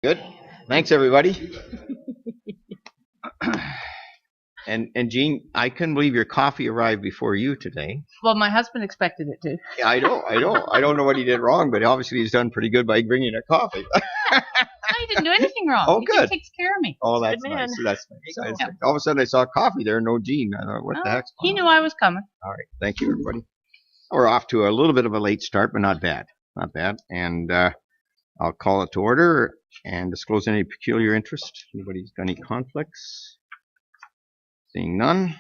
Good. Thanks, everybody. And Jean, I couldn't believe your coffee arrived before you today. Well, my husband expected it to. Yeah, I know. I don't know what he did wrong, but obviously he's done pretty good by bringing a coffee. No, he didn't do anything wrong. Oh, he good. just takes care of me. Oh, that's Good man. nice. That's nice. Yeah. All of a sudden I saw coffee there, no Jean. I thought, what the heck's He going knew on? I was coming. All right. Thank you, everybody. We're off to a little bit of a late start, but not bad. Not bad. And I'll call it to order and disclose any peculiar interest. Anybody's got any conflicts? Seeing none.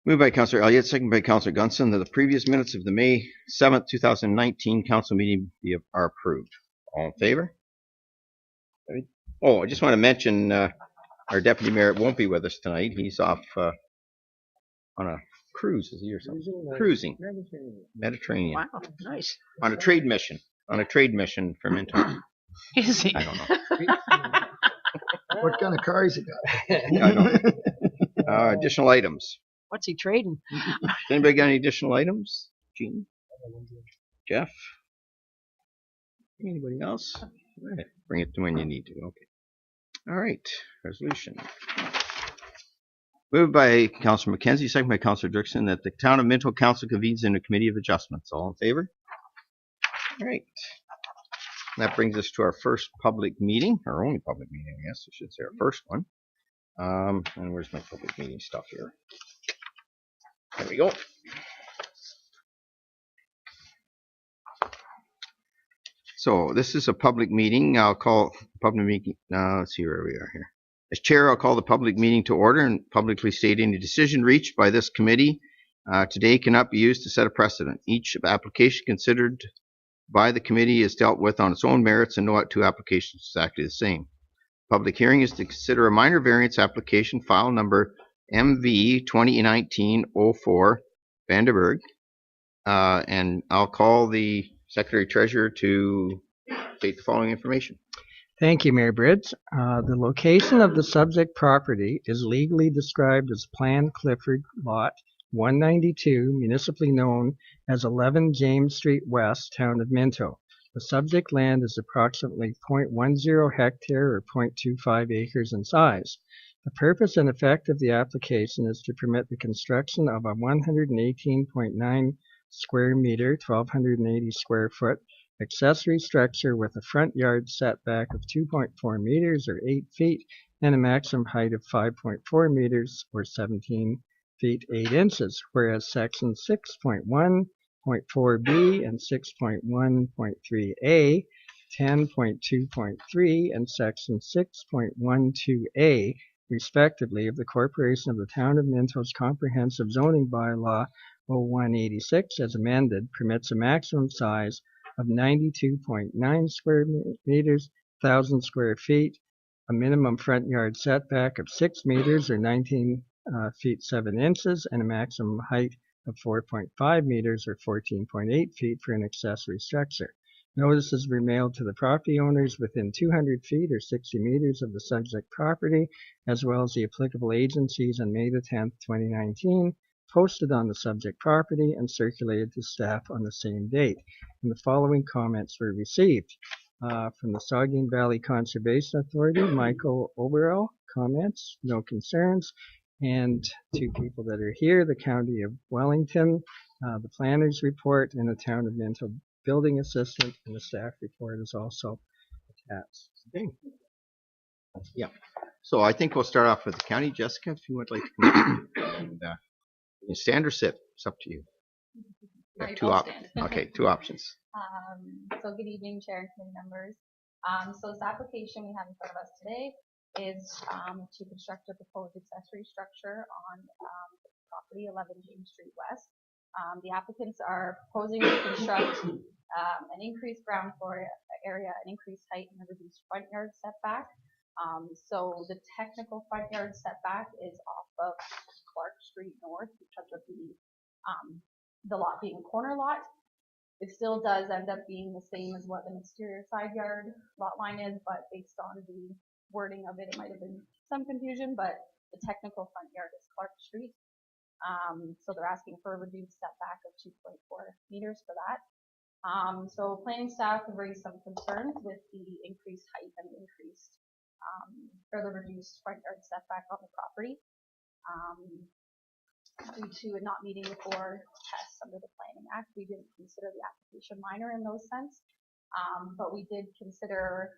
Moved by Councillor Elliott, second by Councillor Gunson, that the previous minutes of the May 7th, 2019 council meeting are approved. All in favor? Oh, I just want to mention our deputy mayor won't be with us tonight. He's off on a cruise, is he, or something? Cruising. Mediterranean. Wow, nice. On a trade mission. On a trade mission for Minto. Is he? I don't know. What kind of car has he got? I don't know. Additional items. What's he trading? Anybody got any additional items? Gene? Jeff? Anybody else? All right. Bring it to when you need to. Okay. All right. Resolution. Moved by Councillor McKenzie, second by Councillor Dirksen, that the Town of Minto Council convenes in a committee of adjustments. All in favor? All right. That brings us to our first public meeting, our only public meeting, I guess I should say, our first one. And where's my public meeting stuff here? There we go. So this is a public meeting. I'll call public meeting. Let's see where we are here. As chair, I'll call the public meeting to order and publicly state any decision reached by this committee today cannot be used to set a precedent. Each application considered by the committee is dealt with on its own merits, and no two applications is exactly the same. Public hearing is to consider a minor variance application, file number MV 2019-04, Vanderburg. And I'll call the Secretary Treasurer to state the following information. Thank you, Mayor Bridge. The location of the subject property is legally described as Plan Clifford Lot 192, municipally known as 11 James Street West, Town of Minto. The subject land is approximately 0.10 hectare or 0.25 acres in size. The purpose and effect of the application is to permit the construction of a 118.9 square meter, 1,280 square foot accessory structure with a front yard setback of 2.4 meters or 8 feet and a maximum height of 5.4 meters or 17 feet 8 inches, whereas section 6.1.4b and 6.1.3a, 10.2.3 and section 6.12a respectively of the Corporation of the Town of Minto's Comprehensive Zoning Bylaw 0186 as amended permits a maximum size of 92.9 square meters, 1,000 square feet, a minimum front yard setback of 6 meters or 19 feet 7 inches, and a maximum height of 4.5 meters or 14.8 feet for an accessory structure. Notices were mailed to the property owners within 200 feet or 60 meters of the subject property, as well as the applicable agencies on May the 10th, 2019, posted on the subject property and circulated to staff on the same date. And the following comments were received. From the Saugeen Valley Conservation Authority, Michael Oberl, comments, no concerns. And two people that are here, the County of Wellington, the Planner's Report, and the Town of Minto Building Assistant, and the staff report is also attached. Okay. Yeah. So I think we'll start off with the county. Jessica, if you would like to come and you stand or sit. It's up to you. Two options. Okay, two options. So good evening, Chair and committee members. So this application we have in front of us today is to construct a proposed accessory structure on property 11 James Street West. The applicants are proposing to construct an increased ground floor area, an increased height, and a reduced front yard setback. So the technical front yard setback is off of Clark Street North because of the lot being a corner lot. It still does end up being the same as what an exterior side yard lot line is, but based on the wording of it, it might have been some confusion, but the technical front yard is Clark Street. So they're asking for a reduced setback of 2.4 meters for that. So planning staff have raised some concerns with the increased height and increased, further reduced front yard setback on the property. Due to it not meeting the 4 tests under the Planning Act, we didn't consider the application minor in those sense. But we did consider,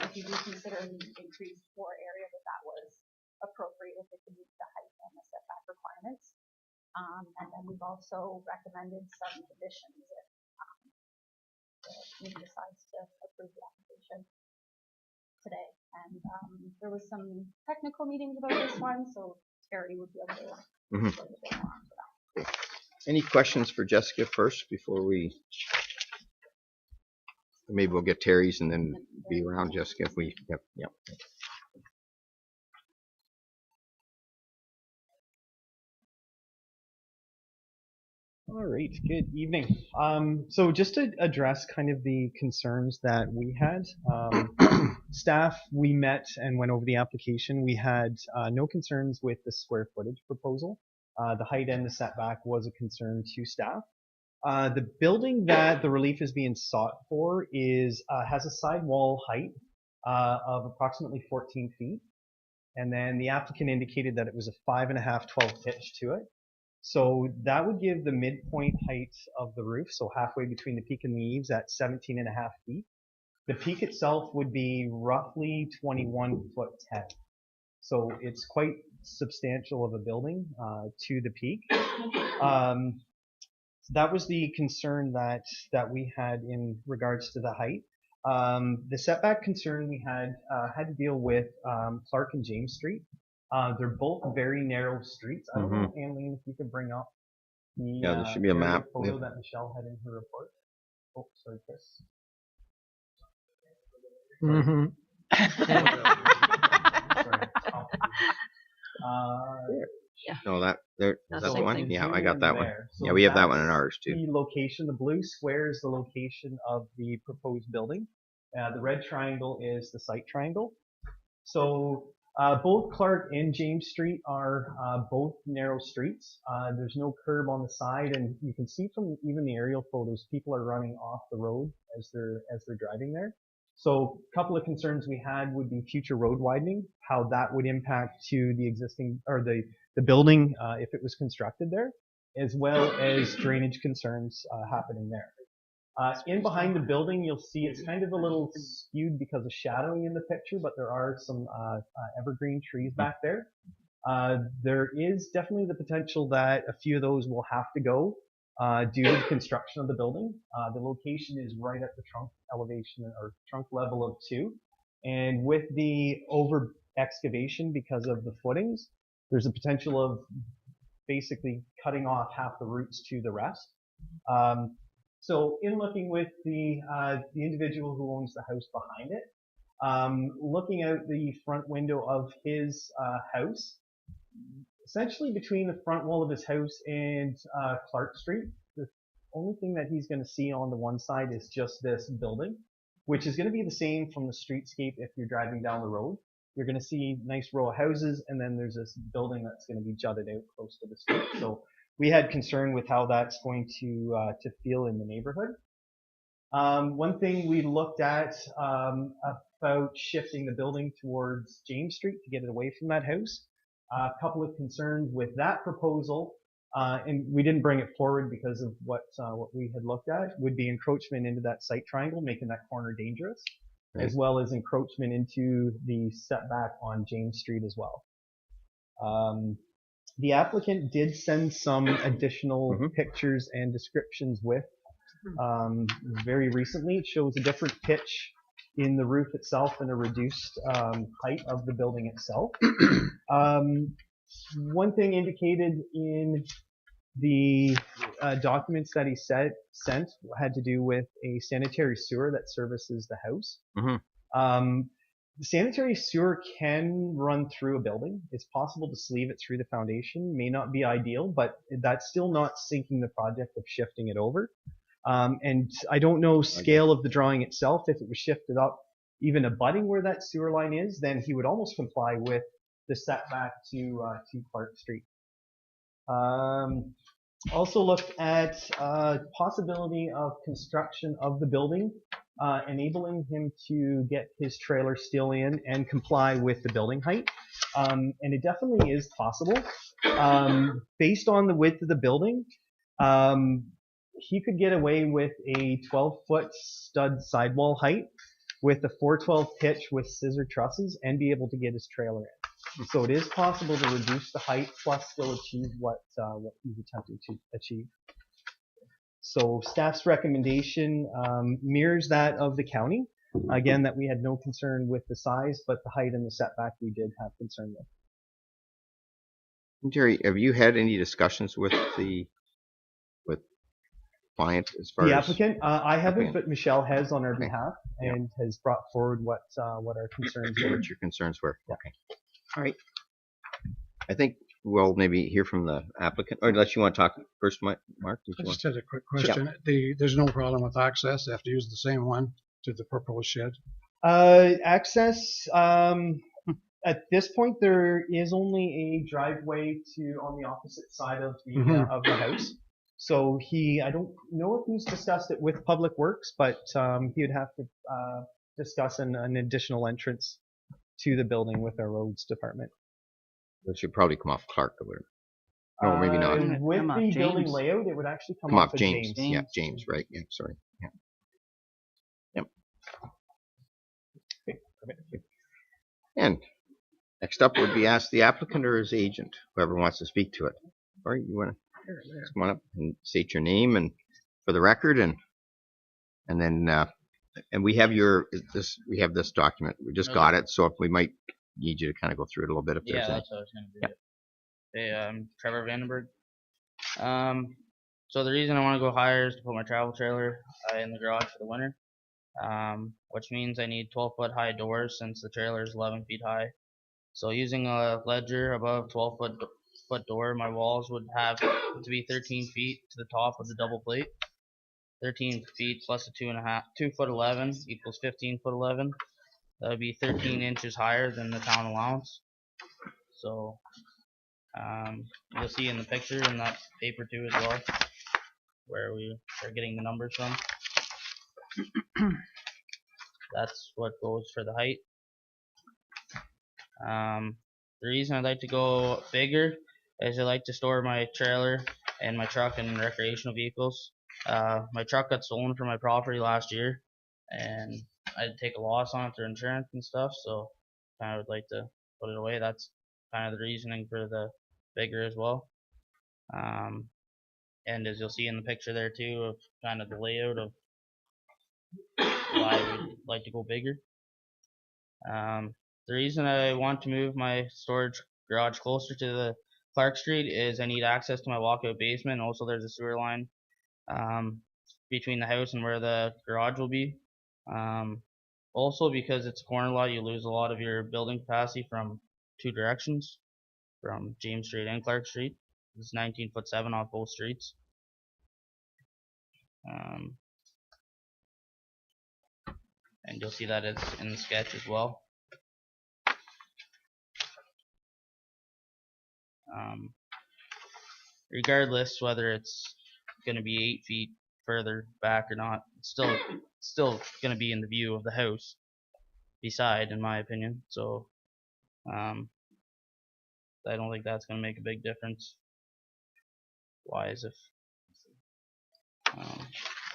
if you do consider the increased floor area, that was appropriate if it could meet the height and the setback requirements. And then we've also recommended some conditions if the committee decides to approve the application today. And there was some technical meetings about this one, so Terry would be able to explain a bit more onto that. Any questions for Jessica first before we? Maybe we'll get Terry's and then be around Jessica if we. Yep. All right, good evening. So just to address kind of the concerns that we had, staff, we met and went over the application. We had no concerns with the square footage proposal. The height and the setback was a concern to staff. The building that the relief is being sought for has a side wall height of approximately 14 feet. And then the applicant indicated that it was a 5.5, 12 pitch to it. So that would give the midpoint height of the roof, so halfway between the peak and the eaves, at 17.5 feet. The peak itself would be roughly 21 foot 10. So it's quite substantial of a building to the peak. That was the concern that we had in regards to the height. The setback concern we had to deal with Clark and James Street. They're both very narrow streets. I don't know, Annalene, if you could bring up the there should be a map photo that Michelle had in her report. Oh, sorry, Chris. No, that's the one. thing. Yeah, I got that one. So Yeah, we have that one in ours too. The location, the blue square is the location of the proposed building. The red triangle is the site triangle. So both Clark and James Street are both narrow streets. There's no curb on the side, and you can see from even the aerial photos, people are running off the road as they're driving there. So a couple of concerns we had would be future road widening, how that would impact to the existing or the building if it was constructed there, as well as drainage concerns happening there. In behind the building, you'll see it's kind of a little skewed because of shadowing in the picture, but there are some evergreen trees back there. There is definitely the potential that a few of those will have to go due to the construction of the building. The location is right at the trunk elevation or trunk level of 2. And with the over excavation because of the footings, there's a potential of basically cutting off half the roots to the rest. So in looking with the individual who owns the house behind it, looking out the front window of his house, essentially between the front wall of his house and Clark Street, the only thing that he's going to see on the one side is just this building, which is going to be the same from the streetscape if you're driving down the road. You're going to see a nice row of houses, and then there's this building that's going to be jutted out close to the street. So we had concern with how that's going to feel in the neighborhood. One thing we looked at about shifting the building towards James Street to get it away from that house. A couple of concerns with that proposal, and we didn't bring it forward because of what we had looked at, would be encroachment into that site triangle, making that corner dangerous, right, as well as encroachment into the setback on James Street as well. The applicant did send some additional pictures and descriptions with very recently. It shows a different pitch in the roof itself and a reduced height of the building itself. One thing indicated in the documents that he sent had to do with a sanitary sewer that services the house. The sanitary sewer can run through a building. It's possible to sleeve it through the foundation. May not be ideal, but that's still not sinking the project of shifting it over. And I don't know scale of the drawing itself. If it was shifted up even abutting where that sewer line is, then he would almost comply with the setback to Clark Street. Also looked at possibility of construction of the building, enabling him to get his trailer still in and comply with the building height. And it definitely is possible. Based on the width of the building, he could get away with a 12-foot stud sidewall height with a 412 pitch with scissor trusses and be able to get his trailer in. So it is possible to reduce the height plus still achieve what he's attempting to achieve. So staff's recommendation mirrors that of the county. Again, that we had no concern with the size, but the height and the setback we did have concern with. Jerry, have you had any discussions with the client as far The as applicant, I haven't, applicant. but Michelle has on our Okay. behalf Yeah. and has brought forward what our concerns were. what your concerns were? Yeah. Okay. All right. I think we'll maybe hear from the applicant, or unless you want to talk first, Mark. Did I you want? just had a quick question. There's no problem with access. They have to use the same one to the proposed shed. Access, at this point, there is only a driveway on the opposite side of the house. So I don't know if he's discussed it with Public Works, but he would have to discuss an additional entrance to the building with our roads department. It should probably come off Clark or whatever. No, maybe not. With Come off the building James. layout, it would actually come Come off off of James. James. Yeah, James, right. Yeah, sorry. Yeah. Yep. And next up would be ask the applicant or his agent, whoever wants to speak to it. All right, you want to come on up and state your name and for the record, and then and we have this document. We just got it, so if we might need you to kind of go through it a little bit if there's any. That's what I was going to do. Hey, I'm Trevor Vandenberg. So the reason I want to go higher is to put my travel trailer in the garage for the winter, which means I need 12-foot high doors since the trailer is 11 feet high. So using a ledger above 12-foot door, my walls would have to be 13 feet to the top of the double plate. 13 feet plus a 2 foot 11 equals 15 foot 11. That would be 13 inches higher than the town allowance. So you'll see in the picture in that paper too as well, where we are getting the numbers from. That's what goes for the height. The reason I'd like to go bigger is I like to store my trailer and my truck and recreational vehicles. My truck got stolen from my property last year, and I had to take a loss on it through insurance and stuff, so I would like to put it away. That's kind of the reasoning for the bigger as well. And as you'll see in the picture there too, of kind of the layout of why I would like to go bigger. The reason I want to move my storage garage closer to the Clark Street is I need access to my walkout basement. Also, there's a sewer line between the house and where the garage will be. Also, because it's a corner lot, you lose a lot of your building capacity from two directions, from James Street and Clark Street. It's 19'7" off both streets. And you'll see that it's in the sketch as well. Regardless whether it's going to be 8 feet further back or not, it's still going to be in the view of the house beside, in my opinion. So I don't think that's going to make a big difference wise.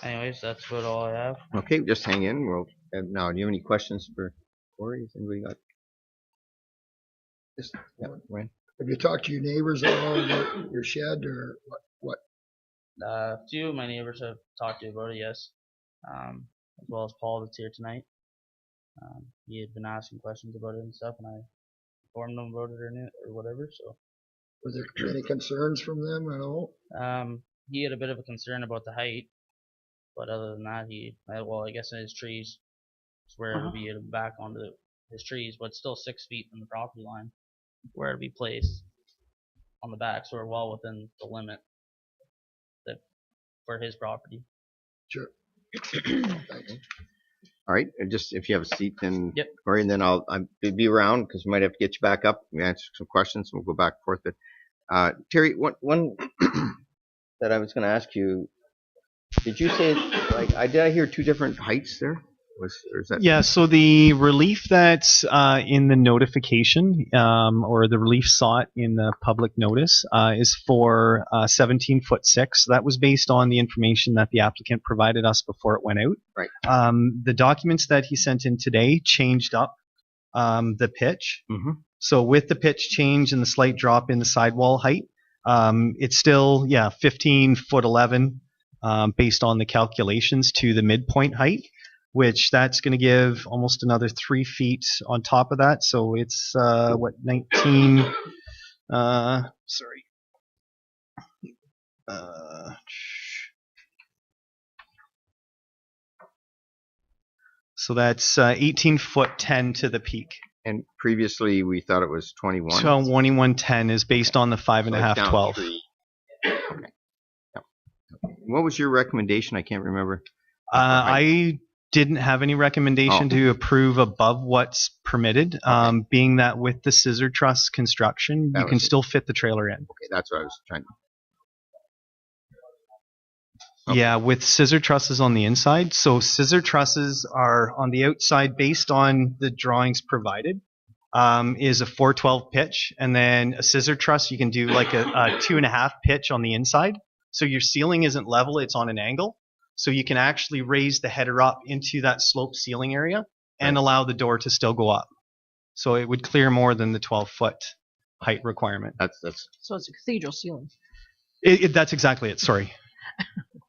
Anyways, that's about all I have. Okay, just hang in. Now, do you have any questions for Corey? Has anybody got? Yeah, Ryan. Have you talked to your neighbors at all about your shed or what? A few of my neighbors have talked to you about it, yes. As well as Paul that's here tonight. He had been asking questions about it and stuff, and I informed him about it or whatever. So, Was there any concerns from them at all? he had a bit of a concern about the height, but other than that, I guess in his trees, it's where it would be back onto his trees, but still 6 feet from the property line, where it'd be placed on the back, so we're well within the limit for his property. Sure. All right, and just if you have a seat, then Yep. Corey, and then I'll be around because we might have to get you back up and answer some questions. We'll go back and forth. But Terry, one that I was going to ask you. Did you say, did I hear two different heights there? Or is that? Yeah, so the relief that's in the notification, or the relief sought in the public notice, is for 17'6". So that was based on the information that the applicant provided us before it went out. Right. The documents that he sent in today changed up the pitch. Mm-hmm. So with the pitch change and the slight drop in the sidewall height, it's still 15'11", based on the calculations to the midpoint height, which that's going to give almost another 3 feet on top of that. So it's 19. So that's 18'10" to the peak. And previously we thought it was 21. So 2110 is based on the 5.5 12. Okay. Yep. What was your recommendation? I can't remember. I didn't have any recommendation to approve above what's permitted, being that with the scissor truss construction, you can still fit the trailer in. Okay, that's what I was trying to. Yeah, with scissor trusses on the inside. So scissor trusses are on the outside based on the drawings provided, is a 412 pitch. And then a scissor truss, you can do like a 2.5 pitch on the inside. So your ceiling isn't level, it's on an angle. So you can actually raise the header up into that slope ceiling area and allow the door to still go up. So it would clear more than the 12-foot height requirement. That's. So it's a cathedral ceiling. That's exactly it. Sorry.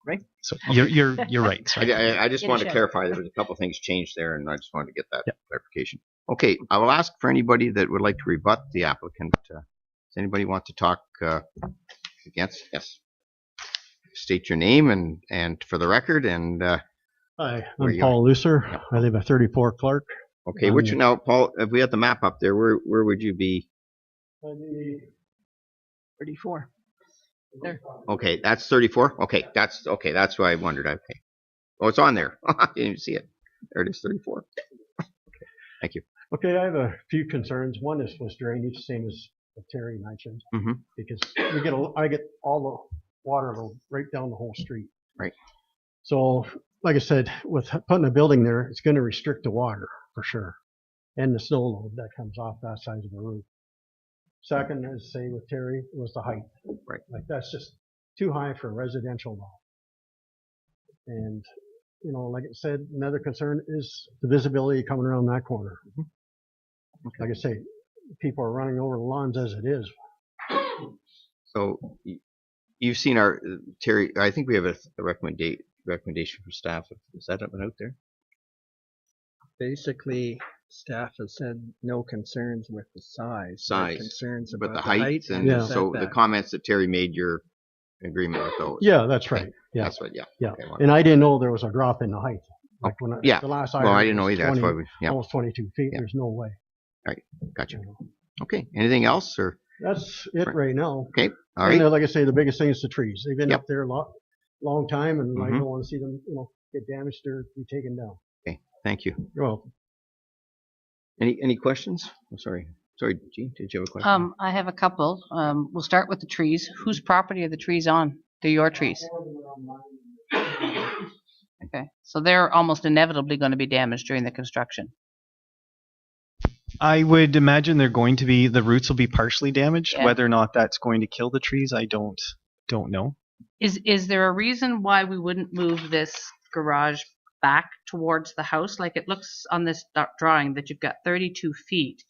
Right. So you're right. Sorry. I just wanted to clarify. There was a couple of things changed there, and I just wanted to get that clarification. Okay, I will ask for anybody that would like to rebut the applicant. Does anybody want to talk against? Yes. State your name and for the record and. Hi, I'm Paul Lucer. Yep. I live at 34 Clark. Okay, which now, Paul? If we had the map up there, where would you be? 34. There. Okay, that's 34. Okay, that's why I wondered. Okay, oh, it's on there. I didn't even see it. There it is, 34. Okay, thank you. Okay, I have a few concerns. One is with drainage, same as Terry mentioned, because I get all the water right down the whole street. Right. So, like I said, with putting a building there, it's going to restrict the water for sure, and the snow load that comes off that side of the roof. Second, as say with Terry, was the height. Right. Like that's just too high for residential now. And, like I said, another concern is the visibility coming around that corner. Okay. Like I say, people are running over the lawns as it is. So you've seen our, Terry, I think we have a recommendation for staff. Is that one out there? Basically, staff has said no concerns with the size. Concerns about the height and so the comments that Terry made, you're in agreement with those. Yeah, that's right. Yeah, that's what. Yeah. Okay, and I didn't know there was a drop in the height. Like when the last I heard, I didn't know either. 20, that's why almost 22 feet. Yeah. There's no way. All right, gotcha. Okay, anything else or? That's it right now. Okay, all right. And like I say, the biggest thing is the trees. They've been up there a long time, and I don't want to see them, get damaged or be taken down. Okay, thank you. You're welcome. Any questions? I'm sorry, Jean, did you have a question? I have a couple. We'll start with the trees. Whose property are the trees on? They're your trees. Okay, so they're almost inevitably going to be damaged during the construction. I would imagine they're going to be, the roots will be partially damaged. Yeah. Whether or not that's going to kill the trees, I don't know. Is there a reason why we wouldn't move this garage back towards the house? Like it looks on this drawing that you've got 32 feet.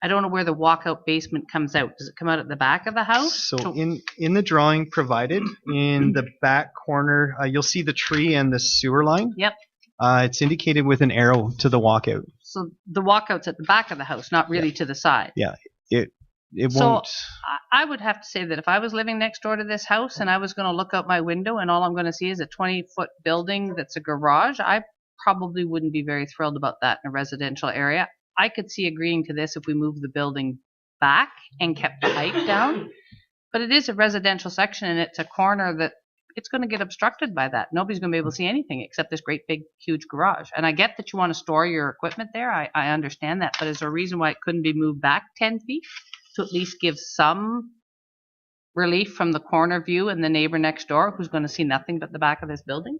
I don't know where the walkout basement comes out. Does it come out at the back of the house? So in the drawing provided, in the back corner, you'll see the tree and the sewer line. Yep. It's indicated with an arrow to the walkout. So the walkout's at the back of the house, not really to the side. Yeah, it won't. So I would have to say that if I was living next door to this house and I was going to look out my window and all I'm going to see is a 20-foot building that's a garage, I probably wouldn't be very thrilled about that in a residential area. I could see agreeing to this if we moved the building back and kept the height down. But it is a residential section and it's a corner that it's going to get obstructed by that. Nobody's going to be able to see anything except this great big huge garage. And I get that you want to store your equipment there. I understand that. But is there a reason why it couldn't be moved back 10 feet to at least give some relief from the corner view and the neighbor next door who's going to see nothing but the back of this building?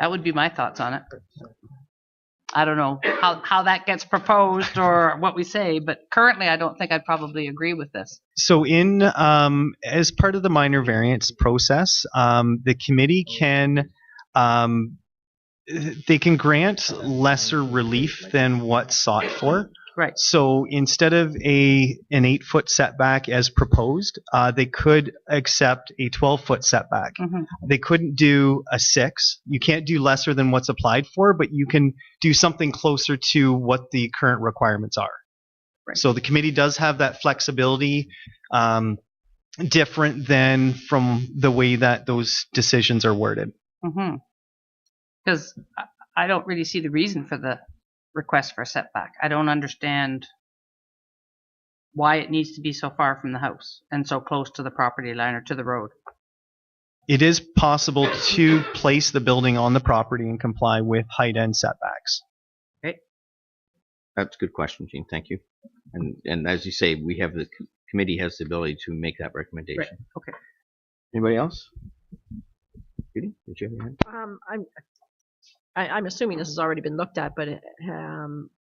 That would be my thoughts on it. I don't know how that gets proposed or what we say, but currently I don't think I'd probably agree with this. So as part of the minor variance process, the committee can they can grant lesser relief than what's sought for. Right. So instead of an 8-foot setback as proposed, they could accept a 12-foot setback. Mhm. They couldn't do a 6. You can't do lesser than what's applied for, but you can do something closer to what the current requirements are. Right. So the committee does have that flexibility, different than from the way that those decisions are worded. Because I don't really see the reason for the request for a setback. I don't understand why it needs to be so far from the house and so close to the property line or to the road. It is possible to place the building on the property and comply with height and setbacks. Okay. That's a good question, Gene. Thank you. And as you say, we have the committee has the ability to make that recommendation. Right. Okay. Anybody else? Judy, did you have your hand? I'm assuming this has already been looked at, but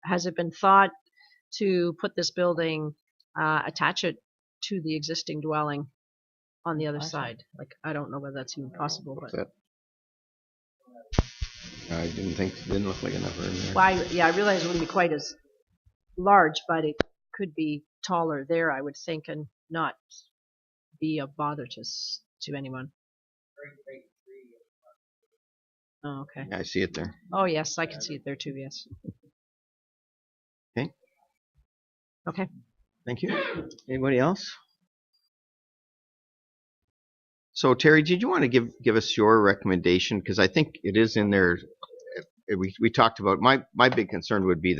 has it been thought to put this building, attach it to the existing dwelling on the other side? Like, I don't know whether that's even possible, but. I didn't look like enough room there. Well, I realize it wouldn't be quite as large, but it could be taller there, I would think, and not be a bother to anyone. Oh, okay. Yeah, I see it there. Oh, yes, I can see it there too, yes. Okay. Okay. Thank you. Anybody else? So Terry, did you want to give us your recommendation? Because I think it is in there. We talked about my big concern would be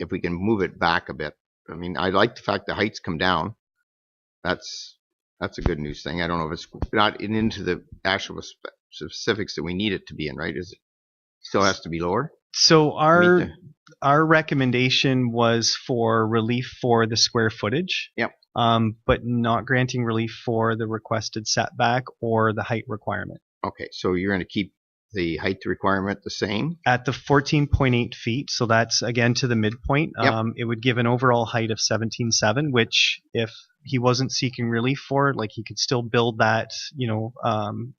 if we can move it back a bit. I mean, I like the fact the heights come down. That's a good news thing. I don't know if it's not into the actual specifics that we need it to be in, right? Is it still has to be lower? So our recommendation was for relief for the square footage. Yep. But not granting relief for the requested setback or the height requirement. Okay, so you're going to keep the height requirement the same? At the 14.8 feet, so that's again to the midpoint. Yep. It would give an overall height of 17.7, which if he wasn't seeking relief for, like he could still build that,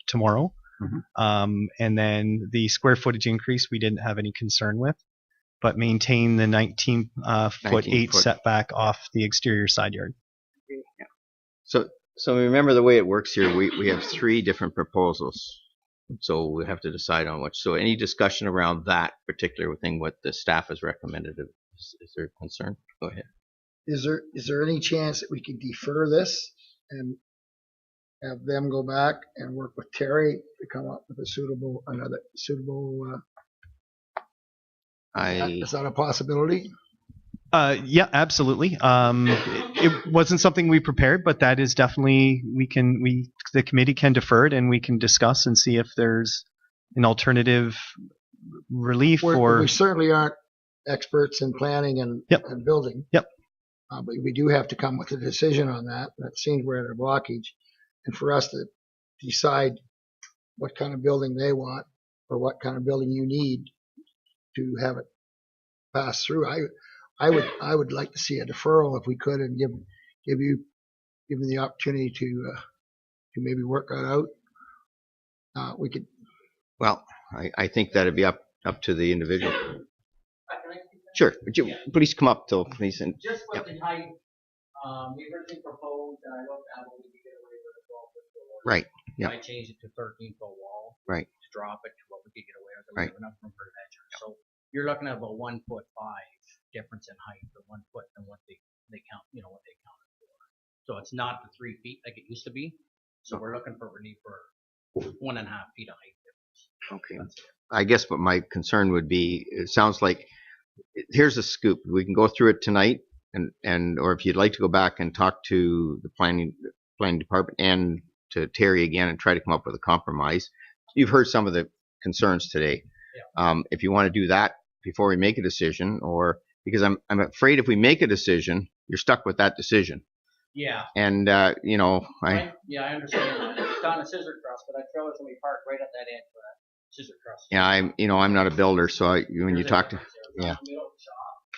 tomorrow. Mm-hmm. And then the square footage increase we didn't have any concern with, but maintain the 19 foot 8 setback off the exterior side yard. Yeah. So remember the way it works here. We have 3 different proposals. So we have to decide on which. So any discussion around that particular thing, what the staff has recommended, is there concern? Go ahead. Is there any chance that we could defer this and have them go back and work with Terry to come up with another suitable? Is that a possibility? Yeah, absolutely. It wasn't something we prepared, but that is definitely the committee can defer it and we can discuss and see if there's an alternative relief We certainly aren't experts in planning and building. Yep. But we do have to come with a decision on that. That seems we're at a blockage, and for us to decide what kind of building they want or what kind of building you need to have it pass through. I would like to see a deferral if we could, and give me the opportunity to maybe work that out. We could. Well, I think that'd be up to the individual. Sure. Would you please come up, please? And just with the height, we originally proposed, and I looked at what we could get away with a 12-foot door. Right. Yeah. I changed it to 13-foot wall. Right. To drop it to what we could get away with. Right. We have enough room for adventure. So you're looking at about 1.5 foot difference in height, or 1 foot than what they count, what they counted for. So it's not the 3 feet like it used to be. So we're looking for relief for 1.5 feet of height difference. Okay. I guess what my concern would be, it sounds like, here's a scoop. We can go through it tonight, or if you'd like to go back and talk to the planning department and to Terry again and try to come up with a compromise. You've heard some of the concerns today. Yeah. If you want to do that before we make a decision, or because I'm afraid if we make a decision, you're stuck with that decision. Yeah. And, you know, I understand. It's on a scissor cross, but I feel it's gonna be parked right at that end for that scissor cross. yeah, I'm not a builder, so when you talk to, yeah.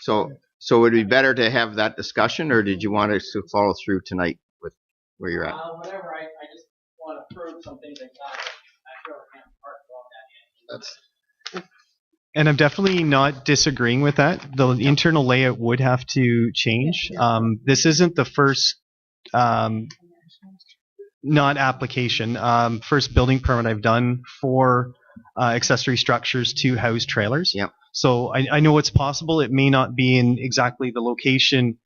So So would it be better to have that discussion, or did you want us to follow through tonight with where you're at? whatever. I just want to prove some things I got. I feel I can't park along that end. That's And I'm definitely not disagreeing with that. The internal layout would have to change. This isn't the first not application, first building permit I've done for accessory structures to house trailers. Yep. So I know it's possible. It may not be in exactly the location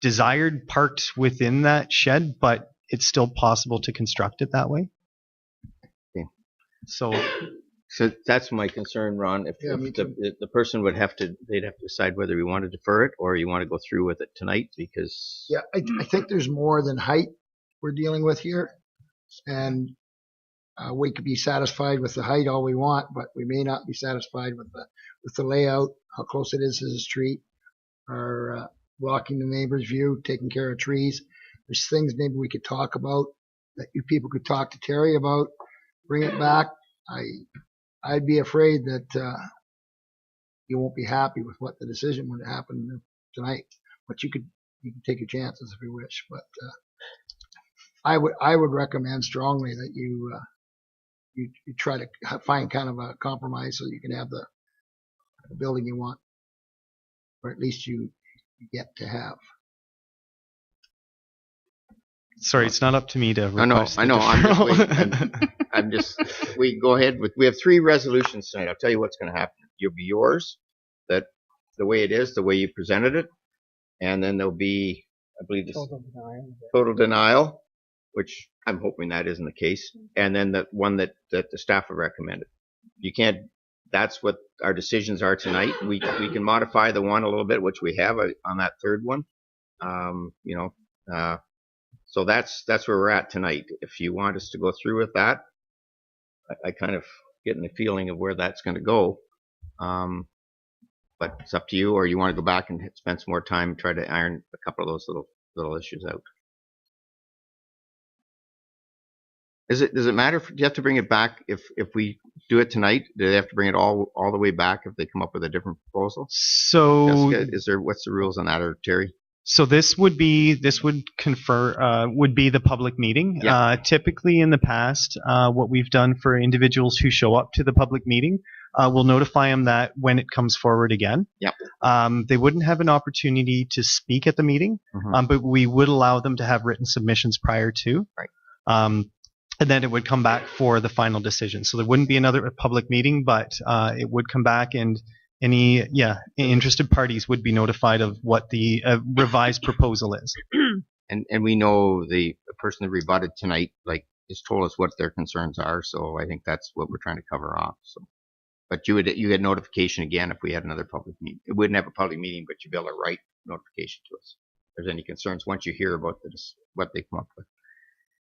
desired, parked within that shed, but it's still possible to construct it that way. Okay. So that's my concern, Ron. If Yeah, me too. the person would have to, they'd have to decide whether we want to defer it or you want to go through with it tonight, because Yeah, I think there's more than height we're dealing with here. And we could be satisfied with the height all we want, but we may not be satisfied with the layout, how close it is to the street, or blocking the neighbor's view, taking care of trees. There's things maybe we could talk about that you people could talk to Terry about, bring it back. I'd be afraid that you won't be happy with what the decision would happen tonight. But you can take your chances if you wish. But I would recommend strongly that you try to find kind of a compromise so you can have the building you want, or at least you get to have. sorry, it's not up to me to request I know. I'm just we go ahead with, we have 3 resolutions tonight. I'll tell you what's going to happen. You'll be yours, that the way it is, the way you presented it. And then there'll be, I believe, this total denial, which I'm hoping that isn't the case. And then the one that the staff have recommended. You can't, that's what our decisions are tonight. We can modify the one a little bit, which we have on that third one. So that's where we're at tonight. If you want us to go through with that, I kind of getting the feeling of where that's going to go. But it's up to you, or you want to go back and spend some more time and try to iron a couple of those little issues out. Does it matter if you have to bring it back if we do it tonight? Do they have to bring it all the way back if they come up with a different proposal? So Jessica, what's the rules on that, or Terry? So this would be the public meeting. Yeah. Typically in the past, what we've done for individuals who show up to the public meeting, we'll notify them that when it comes forward again. Yep. They wouldn't have an opportunity to speak at the meeting, but we would allow them to have written submissions prior to. Right. And then it would come back for the final decision. So there wouldn't be another public meeting, but it would come back, and any interested parties would be notified of what the revised proposal is. And we know the person that rebutted tonight has told us what their concerns are, so I think that's what we're trying to cover off. So, but you get notification again if we had another public meeting. It wouldn't have a public meeting, but you'd be able to write notification to us if there's any concerns once you hear about what they come up with.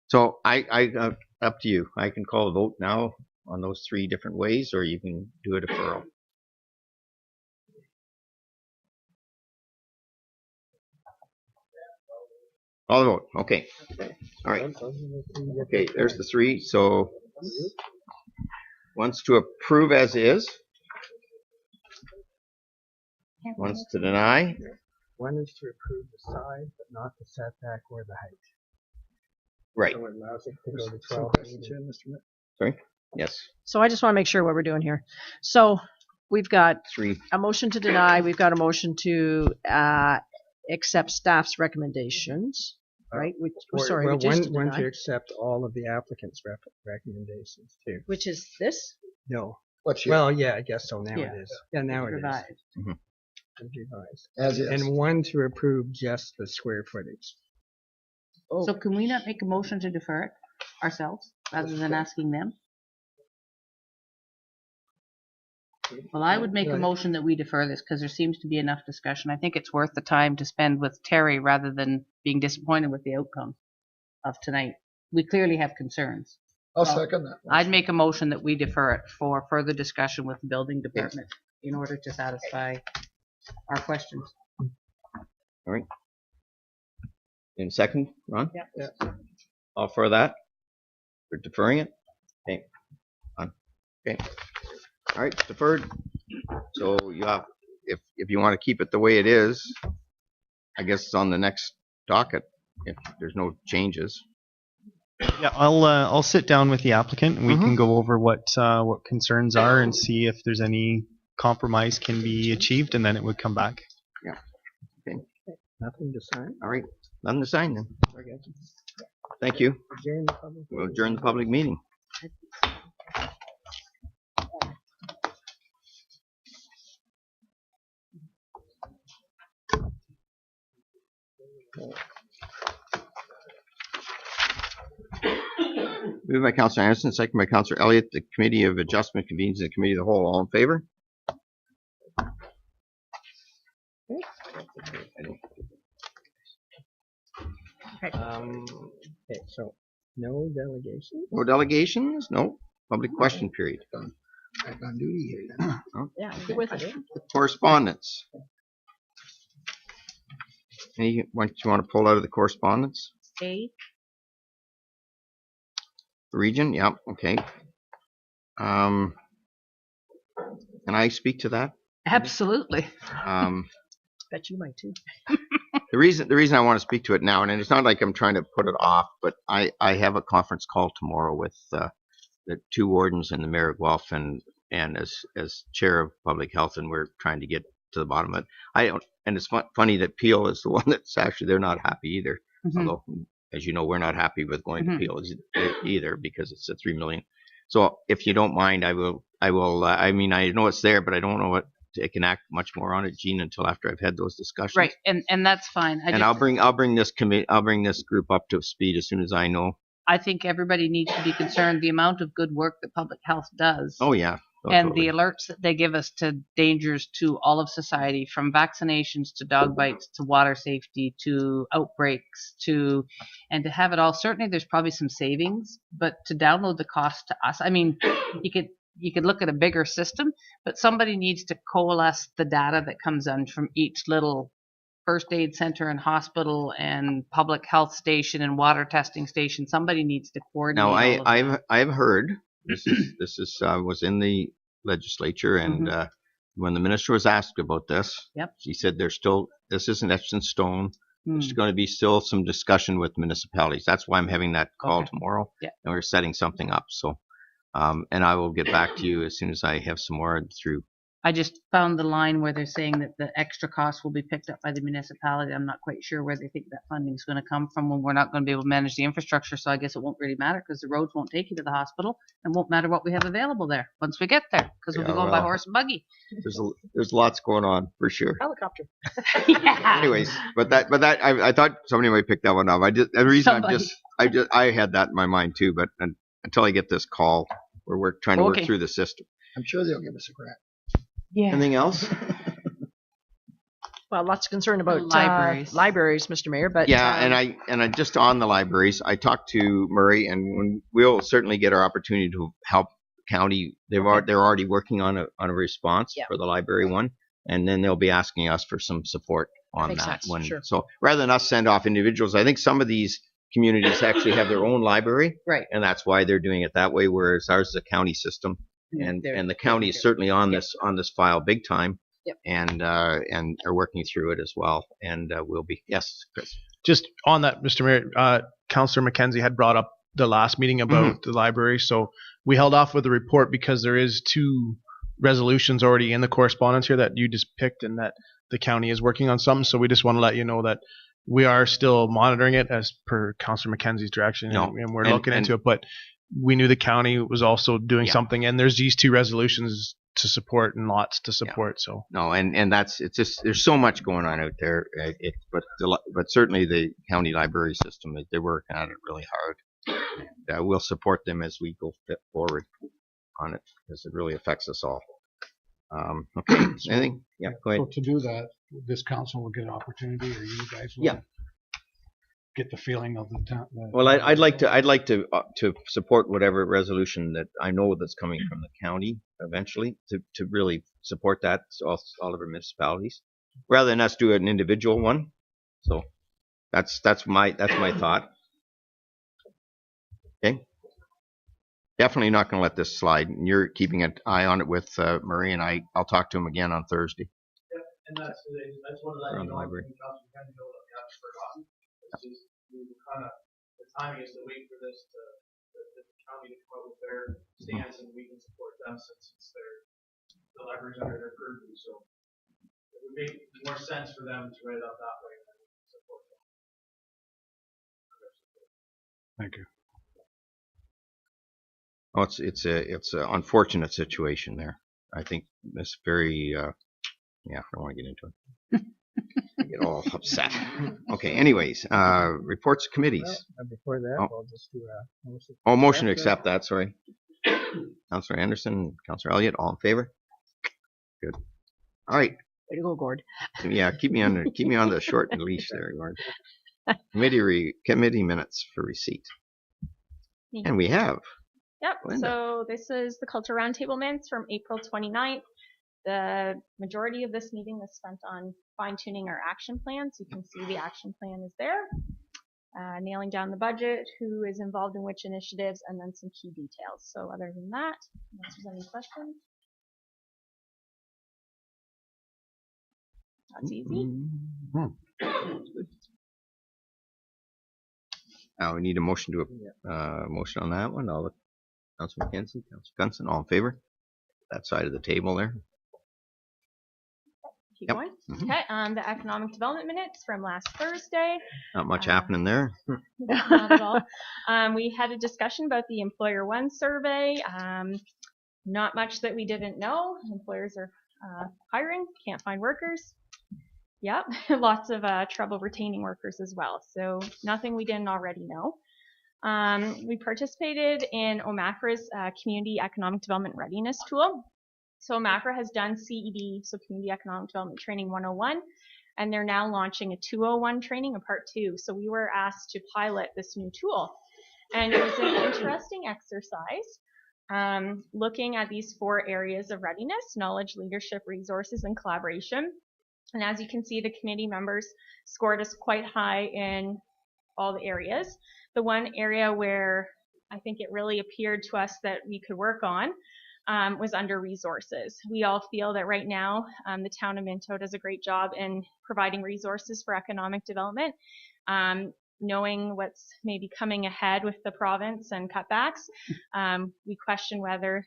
So I up to you. I can call a vote now on those 3 different ways, or you can do a deferral. All the vote. Okay. All right. Okay, there's the 3. So one's to approve as is. One's to deny. One is to approve the size, but not the setback or the height. Right. So it allows it to go to 12 feet. Sorry? Yes. So I just want to make sure what we're doing here. So we've got 3. a motion to deny. We've got a motion to accept staff's recommendations, right? We just one to to deny. accept all of the applicant's recommendations too. Which is this? No. What's your, Well, yeah, I guess so. Now Yeah. it is. Yeah, now it is. Revised. Revised. as is? And one to approve just the square footage. So can we not make a motion to defer it ourselves rather than asking them? Well, I would make a motion that we defer this because there seems to be enough discussion. I think it's worth the time to spend with Terry rather than being disappointed with the outcome of tonight. We clearly have concerns. I'll second that. I'd make a motion that we defer it for further discussion with the building department in order to satisfy our questions. All right. In second, Ron? Yeah. All for that? For deferring it? Okay. Okay. All right, deferred. So you have, if you want to keep it the way it is, I guess it's on the next docket if there's no changes. Yeah, I'll sit down with the applicant and we can go over what concerns are and see if there's any compromise can be achieved, and then it would come back. Yeah. Okay. Nothing to sign. All right. Nothing to sign then. Thank you. We'll adjourn the public meeting. Moved by Councillor Anderson, second by Councillor Elliott. The Committee of Adjustment convenes the Committee of the Whole. All in favor? Okay, so no delegation? No delegations? No. Public question period. Back on duty here then. Yeah, get with it. Correspondence. Any what you want to pull out of the correspondence? A. Region? Yeah, okay. Can I speak to that? Absolutely. Bet you might too. The reason I want to speak to it now, and it's not like I'm trying to put it off, but I have a conference call tomorrow with the two wardens and the mayor of Guelph and as chair of public health, and we're trying to get to the bottom of it. And it's funny that Peel is the one that's actually, they're not happy either. Although, as you know, we're not happy with going to Peel either because it's a $3 million. So if you don't mind, I will. I mean, I know it's there, but I don't know what I can act much more on it, Jean, until after I've had those discussions. Right, and that's fine. I'll bring this group up to speed as soon as I know. I think everybody needs to be concerned the amount of good work that public health does. Oh yeah. And totally. the alerts that they give us to dangers to all of society, from vaccinations to dog bites to water safety to outbreaks and to have it all. Certainly there's probably some savings, but to download the cost to us, I mean, you could look at a bigger system, but somebody needs to coalesce the data that comes in from each little first aid center and hospital and public health station and water testing station. Somebody needs to coordinate. Now I've heard this was in the legislature, and when the minister was asked about this, she said this isn't etched in stone. There's going to be still some discussion with municipalities. That's why I'm having that call tomorrow, and we're setting something up. So, and I will get back to you as soon as I have some more through. I just found the line where they're saying that the extra cost will be picked up by the municipality. I'm not quite sure where they think that funding is going to come from when we're not going to be able to manage the infrastructure. So I guess it won't really matter because the roads won't take you to the hospital, and won't matter what we have available there once we get there because we'll be going by horse and buggy. There's lots going on for sure. Helicopter. Anyways, but I thought somebody might pick that one up. I had that in my mind too, but until I get this call, we're trying to work through the system. I'm sure they'll give us a grant. Yeah. Anything else? Well, lots of concern about libraries, Mr. Mayor. But and I just on the libraries, I talked to Murray, and we'll certainly get our opportunity to help county. They're already working on a response for the library one, and then they'll be asking us for some support on that one. Sure. So rather than us send off individuals, I think some of these communities actually have their own library, right? And that's why they're doing it that way, whereas ours is a county system. And the county is certainly on this file big time, and are working through it as well. And we'll be Chris. Just on that, Mr. Mayor, Councillor McKenzie had brought up the last meeting about the library, so we held off with the report because there is 2 resolutions already in the correspondence here that you just picked, and that the county is working on some. So we just want to let you know that we are still monitoring it as per Councillor McKenzie's direction, and we're looking into it, but. We knew the county was also doing something, and there's these 2 resolutions to support and lots to support. So no, and it's just there's so much going on out there. But certainly the county library system, they're working at it really hard. And, we'll support them as we go forward on it because it really affects us all. Okay, anything? Yeah, go ahead. So to do that, this council will get an opportunity, or you guys will. Get the feeling of the town. Well, I'd like to support whatever resolution that I know that's coming from the county eventually to really support that all of our municipalities rather than us do an individual one. So That's my thought. Okay. Definitely not going to let this slide. And you're keeping an eye on it with Murray, and I'll talk to him again on Thursday. Yep, and that's one of the Around the library. the timing is to wait for this the county to come up with their stance, and we can support them since it's the library's under their purview. So it would make more sense for them to write it out that way than support them. Thank you. Oh, it's a unfortunate situation there. I think it's very I don't want to get into it. I get all upset. Okay. Anyways, reports of committees. Well, before that, we'll just do a motion. Oh, motion to accept that. Sorry. Councillor Anderson, Councillor Elliott, all in favor? Good. All right. Way to go, Gord. Yeah, keep me on the short leash there, Gord. Committee minutes for receipt. And we have. Yep, Linda. so this is the Culture Roundtable minutes from April 29th. The majority of this meeting was spent on fine-tuning our action plans. You can see the action plan is there. Nailing down the budget, who is involved in which initiatives, and then some key details. So other than that, unless there's any questions. That's easy. Now we need a motion to motion on that one. I'll look. Councilor McKenzie, Councilor Gunson, all in favor? That side of the table there. Keep going. Okay, the economic development minutes from last Thursday. Not much happening there. Not at all. We had a discussion about the Employer One survey. Not much that we didn't know. Employers are hiring, can't find workers. Yep, lots of trouble retaining workers as well. So nothing we didn't already know. We participated in OMACRA's Community Economic Development Readiness Tool. So OMACRA has done CED, so Community Economic Development Training 101, and they're now launching a 201 training, a part 2. So we were asked to pilot this new tool. And it was an interesting exercise, looking at these 4 areas of readiness: knowledge, leadership, resources, and collaboration. And as you can see, the committee members scored us quite high in all the areas. The one area where I think it really appeared to us that we could work on was under resources. We all feel that right now the town of Minto does a great job in providing resources for economic development. Knowing what's maybe coming ahead with the province and cutbacks, we question whether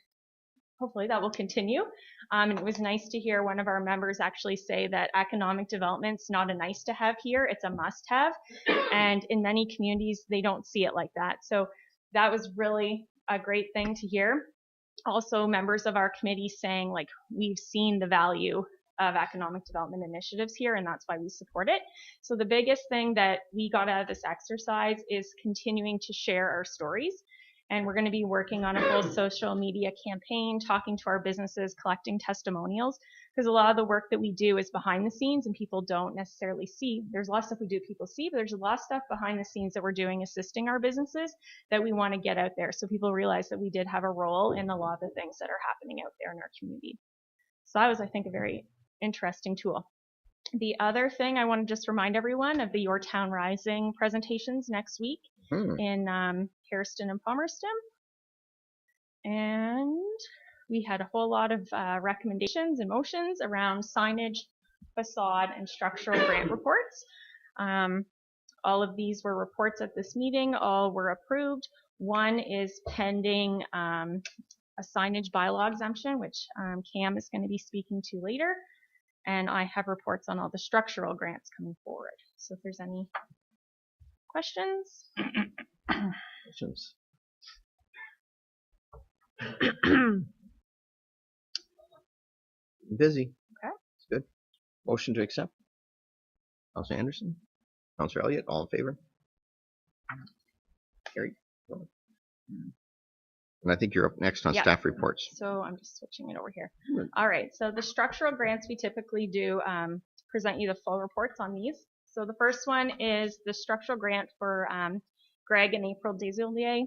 hopefully that will continue. And it was nice to hear one of our members actually say that economic development's not a nice to have here, it's a must have. And in many communities, they don't see it like that. So that was really a great thing to hear. Also, members of our committee saying, like, we've seen the value of economic development initiatives here, and that's why we support it. So the biggest thing that we got out of this exercise is continuing to share our stories. And we're going to be working on a full social media campaign, talking to our businesses, collecting testimonials, because a lot of the work that we do is behind the scenes and people don't necessarily see. There's a lot of stuff we do people see, but there's a lot of stuff behind the scenes that we're doing assisting our businesses that we want to get out there so people realize that we did have a role in a lot of the things that are happening out there in our community. So that was, I think, a very interesting tool. The other thing I want to just remind everyone of the Your Town Rising presentations next week in Hairston and Palmerston. And we had a whole lot of recommendations and motions around signage, facade, and structural grant reports. All of these were reports at this meeting. All were approved. One is pending a signage bylaw exemption, which Cam is going to be speaking to later. And I have reports on all the structural grants coming forward. So if there's any questions. Questions? Busy. Okay. It's good. Motion to accept. Councilor Anderson, Councilor Elliott, all in favor? Carried. And I think you're up next on staff reports. So I'm just switching it over here. All right. So the structural grants, we typically do present you the full reports on these. So the first one is the structural grant for Greg and April Desillier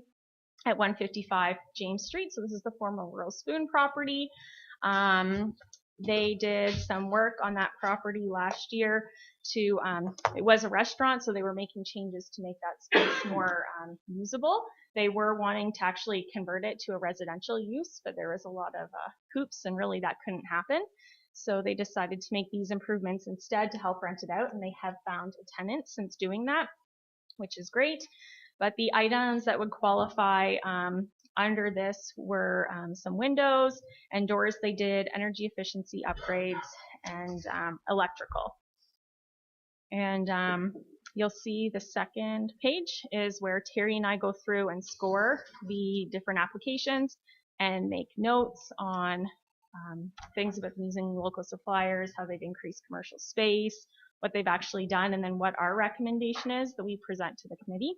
at 155 James Street. So this is the former Rural Spoon property. They did some work on that property last year to, it was a restaurant, so they were making changes to make that space more usable. They were wanting to actually convert it to a residential use, but there was a lot of hoops, and really that couldn't happen. So they decided to make these improvements instead to help rent it out, and they have found a tenant since doing that, which is great. But the items that would qualify under this were some windows and doors. They did energy efficiency upgrades and electrical. And you'll see the second page is where Terry and I go through and score the different applications and make notes on things about using local suppliers, how they've increased commercial space, what they've actually done, and then what our recommendation is that we present to the committee.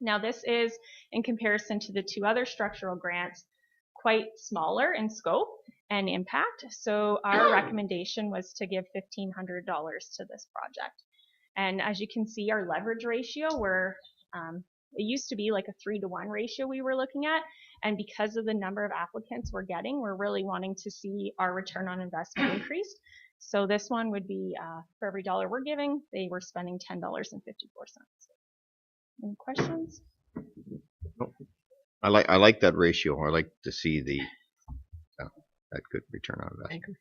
Now, this is, in comparison to the two other structural grants, quite smaller in scope and impact. So our recommendation was to give $1,500 to this project. And as you can see, our leverage ratio, it used to be like a 3-to-1 ratio we were looking at. And because of the number of applicants we're getting, we're really wanting to see our return on investment increase. So this one would be, for every dollar we're giving, they were spending $10.54. Any questions? I like that ratio. I like to see that good return on investment.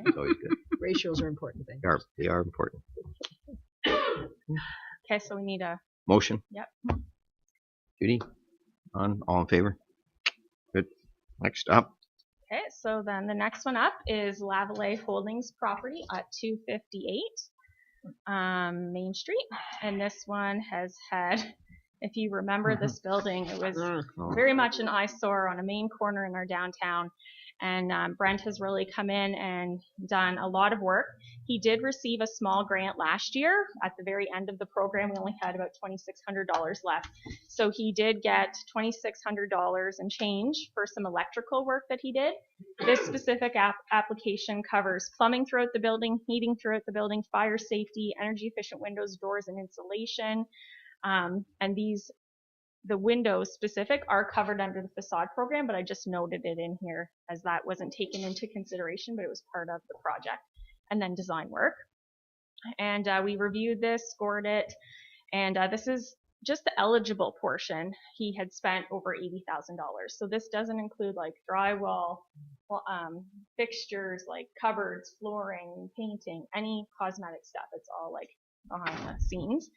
It's always good. Ratios are important. They are important. Okay, so we need a motion. Yep. Judy, all in favor? Good. Next up. Okay, so then the next one up is Lavell Holdings property at 258 Main Street, and this one has had, if you remember this building, it was very much an eyesore on a main corner in our downtown, and Brent has really come in and done a lot of work. He did receive a small grant last year. At the very end of the program, we only had about $2,600 left, so he did get $2,600 and change for some electrical work that he did. This specific application covers plumbing throughout the building, heating throughout the building, fire safety, energy efficient windows, doors, and insulation. And the windows specific are covered under the facade program, but I just noted it in here as that wasn't taken into consideration, but it was part of the project. And then design work. And we reviewed this, scored it, and this is just the eligible portion. He had spent over $80,000. So this doesn't include like drywall, fixtures like cupboards, flooring, painting, any cosmetic stuff. It's all like behind the scenes.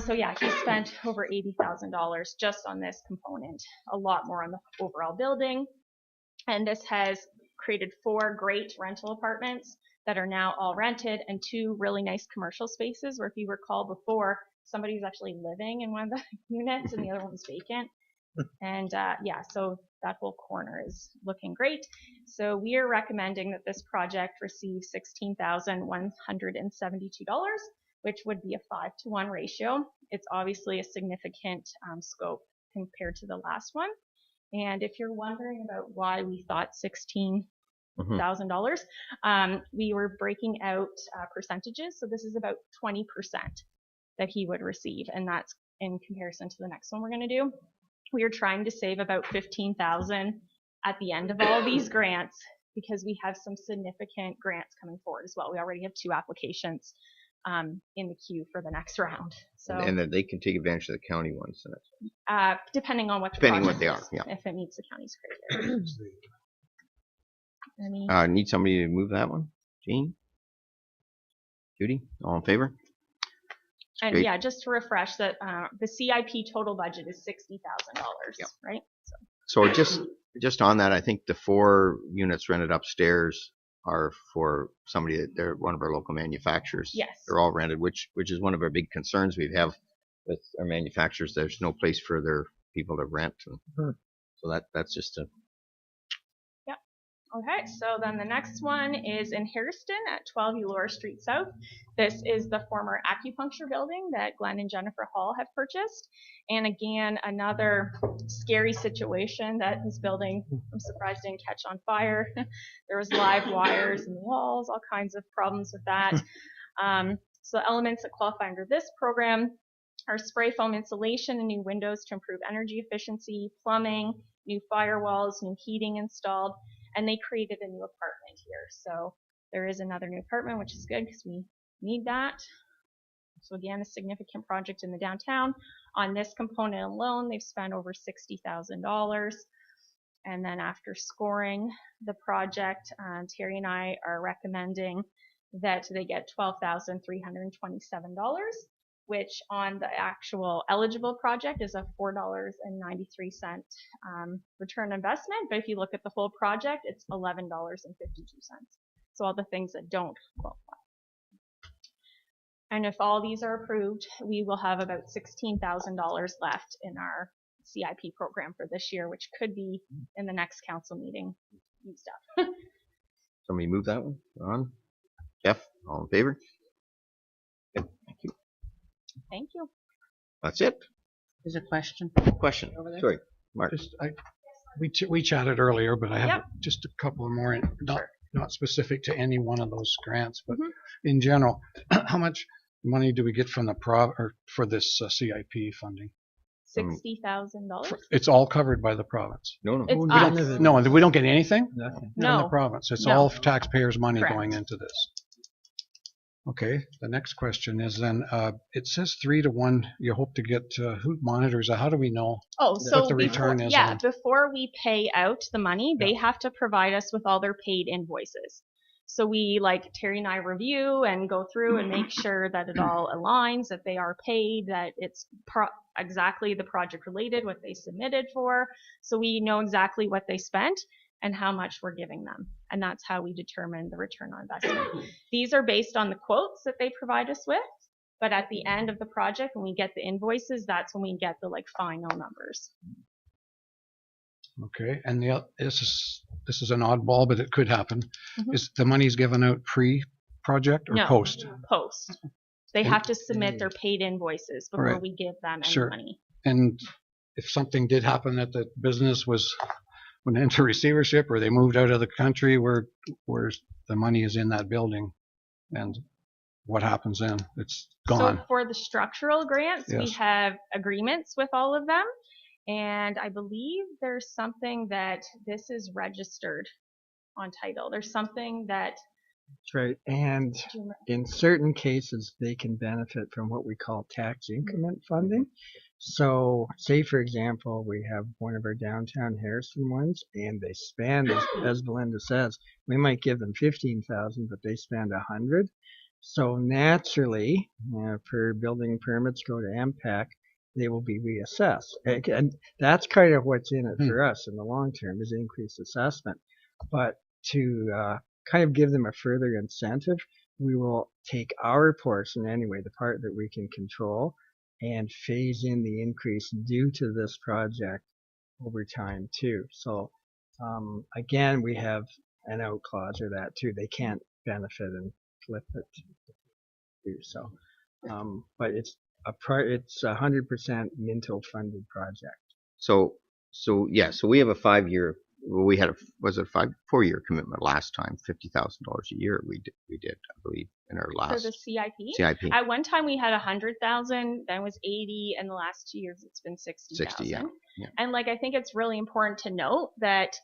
So yeah, he spent over $80,000 just on this component, a lot more on the overall building. And this has created 4 great rental apartments that are now all rented and 2 really nice commercial spaces where, if you recall before, somebody's actually living in one of the units and the other one's vacant. And yeah, so that whole corner is looking great. So we are recommending that this project receive $16,172, which would be a 5-to-1 ratio. It's obviously a significant scope compared to the last one. And if you're wondering about why we thought $16,000, we were breaking out percentages. So this is about 20% that he would receive, and that's in comparison to the next one we're going to do. We are trying to save about $15,000 at the end of all these grants because we have some significant grants coming forward as well. We already have 2 applications in the queue for the next round. So and then they can take advantage of the county ones. depending on what the Depending what project they are, is, if it meets the county's criteria. Need somebody to move that one? Jean? Judy? All in favor? And Great. yeah, just to refresh that the CIP total budget is $60,000, right? So just on that, I think the 4 units rented upstairs are for somebody that they're one of our local manufacturers. Yes. They're all rented, which is one of our big concerns we have with our manufacturers. There's no place for their people to rent. And so that's just a. Yep. Okay, so then the next one is in Hairston at 12 Eulora Street South. This is the former acupuncture building that Glenn and Jennifer Hall have purchased. And again, another scary situation that this building, I'm surprised, didn't catch on fire. There was live wires in the walls, all kinds of problems with that. So elements that qualify under this program are spray foam insulation and new windows to improve energy efficiency, plumbing, new firewalls, new heating installed, and they created a new apartment here. So there is another new apartment, which is good because we need that. So again, a significant project in the downtown. On this component alone, they've spent over $60,000. And then after scoring the project, Terry and I are recommending that they get $12,327, which on the actual eligible project is a $4.93 return on investment. But if you look at the whole project, it's $11.52. So all the things that don't qualify. And if all these are approved, we will have about $16,000 left in our CIP program for this year, which could be in the next council meeting used up. Somebody move that one. Ron? Jeff? All in favor? Good. Thank you. Thank you. That's it. There's a question. Question. Over there. Sorry, Mark. We chatted earlier, but I have Yep. just a couple of more, not specific to any one of those grants, but Mhm. in general, how much money do we get from the or for this CIP funding? $60,000. It's all covered by the province. No. It's We us. don't, no, we don't get anything Nothing. from No. the province. It's No. all taxpayers' money Correct. going into this. Okay. The next question is then, it says 3-to-1. You hope to get who monitors it? How do we know? Oh, so what the return before, is yeah, on- before we pay out the money, they have to provide us with all their paid invoices. So we, like Terry and I, review and go through and make sure that it all aligns, that they are paid, that it's exactly the project related, what they submitted for. So we know exactly what they spent and how much we're giving them. And that's how we determine the return on investment. These are based on the quotes that they provide us with. But at the end of the project, when we get the invoices, that's when we get the final numbers. Okay. And this is an oddball, but it could happen. Mhm. Is the money's given out pre-project or No, post? Post. They And- have to submit their paid invoices before Right. we give them any Sure. money. And if something did happen that the business went into receivership or they moved out of the country, where the money is in that building, and what happens then? It's gone. So for the structural grants, we Yes. have agreements with all of them. And I believe there's something that this is registered on title. There's something that, That's right. And do you remember? in certain cases, they can benefit from what we call tax increment funding. So, say for example, we have one of our downtown Harrison ones, and they spend, as Belinda says, we might give them 15,000, but they spend 100. So naturally, per building permits go to MPAC, they will be reassessed, and that's kind of what's in it for us in the long term is increased assessment. But to kind of give them a further incentive, we will take our portion anyway, the part that we can control, and phase in the increase due to this project over time too. So again, we have an out clause or that too. They can't benefit and flip it too. So, but it's it's 100% Minto funded project. So we have a 5-year. Well, we had a 4-year commitment last time, $50,000 a year. We did, I believe, in our For last the CIP? CIP. At one time we had 100,000, then it was 80, and the last 2 years it's been 60,000. 60, yeah. And I think it's really important to note that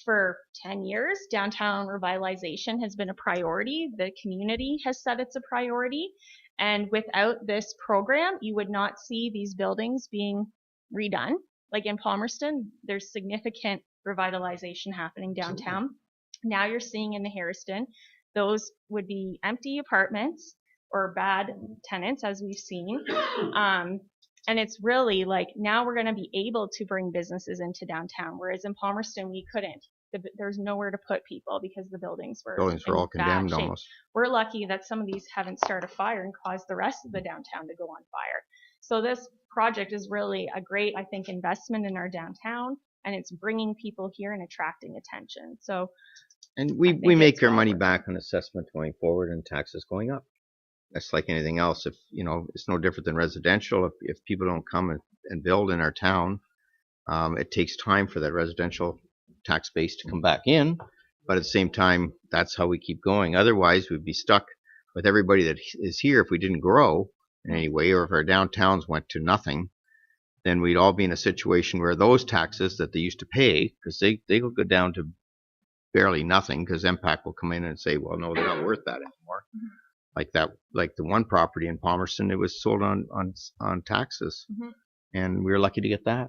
for 10 years, downtown revitalization has been a priority. The community has said it's a priority. And without this program, you would not see these buildings being redone. Like in Palmerston, there's significant revitalization happening downtown. Now you're seeing in the Harrison, those would be empty apartments or bad tenants, as we've seen. And it's really now we're going to be able to bring businesses into downtown, whereas in Palmerston we couldn't. There's nowhere to put people because the buildings were in all bad condemned shape. almost. We're lucky that some of these haven't started a fire and caused the rest of the downtown to go on fire. So this project is really a great, I think, investment in our downtown, and it's bringing people here and attracting attention. So, and we make our money back on assessment going forward and taxes going up. That's like anything else. If it's no different than residential. If people don't come and build in our town, it takes time for that residential tax base to come back in. But at the same time, that's how we keep going. Otherwise, we'd be stuck with everybody that is here if we didn't grow in any way, or if our downtowns went to nothing. Then we'd all be in a situation where those taxes that they used to pay, because they go down to barely nothing because MPAC will come in and say, well, no, they're not worth that anymore. Like the one property in Palmerston, it was sold on taxes, and we were lucky to get that.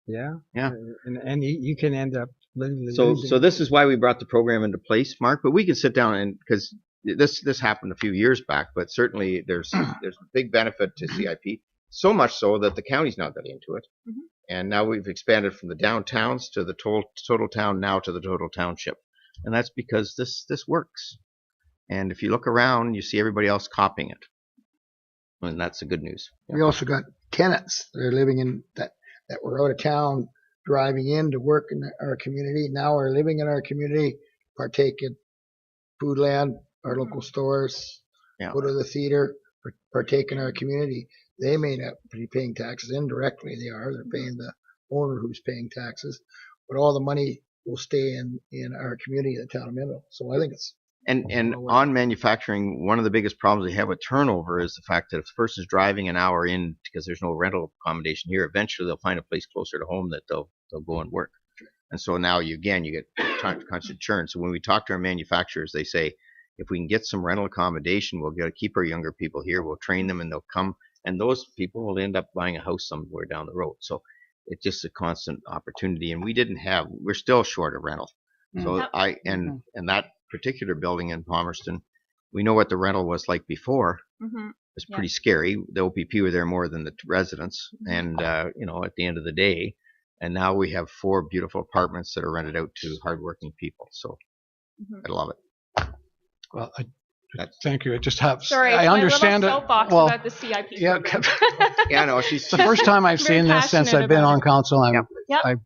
Yeah. Yeah. And you can end up losing. So this is why we brought the program into place, Mark. But we can sit down and because this happened a few years back, but certainly there's a big benefit to CIP. So much so that the county's now got into it, and now we've expanded from the downtowns to the total town, now to the total township, and that's because this works. And if you look around, you see everybody else copying it, and that's the good news. We also got tenants that are living in that were out of town, driving in to work in our community. Now are living in our community, partake in Foodland, our local stores, go to the theater, partake in our community. They may not be paying taxes indirectly. They're paying the owner who's paying taxes, but all the money will stay in our community, the town of Minto. So I think it's. And on manufacturing, one of the biggest problems they have with turnover is the fact that if the person's driving an hour in because there's no rental accommodation here, eventually they'll find a place closer to home that they'll go and work. And so now you get constant churn. So when we talk to our manufacturers, they say, if we can get some rental accommodation, we'll get to keep our younger people here. We'll train them and they'll come. And those people will end up buying a house somewhere down the road. So it's just a constant opportunity. And we're still short of rental. So and that particular building in Palmerston, we know what the rental was like before. It's pretty scary. The OPP were there more than the residents. And, at the end of the day, and now we have 4 beautiful apartments that are rented out to hardworking people. So I love it. Well, thank you. I just have. Sorry, I understand it. Soapbox Well, about the CIP yeah. Yeah, no, she's the first time I've seen this since I've been on council. Yep.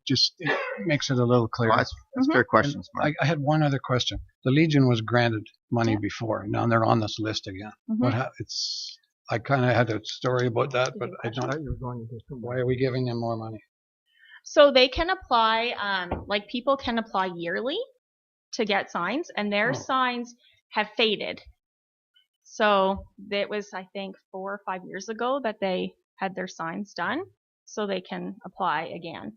It makes it a little clearer. That's fair questions, Mark. I had one other question. The Legion was granted money before. Now they're on this list again. I kind of had a story about that, but I don't. Why are we giving them more money? So they can apply, people can apply yearly to get signs, and their signs have faded. So it was, I think, 4 or 5 years ago that they had their signs done, so they can apply again.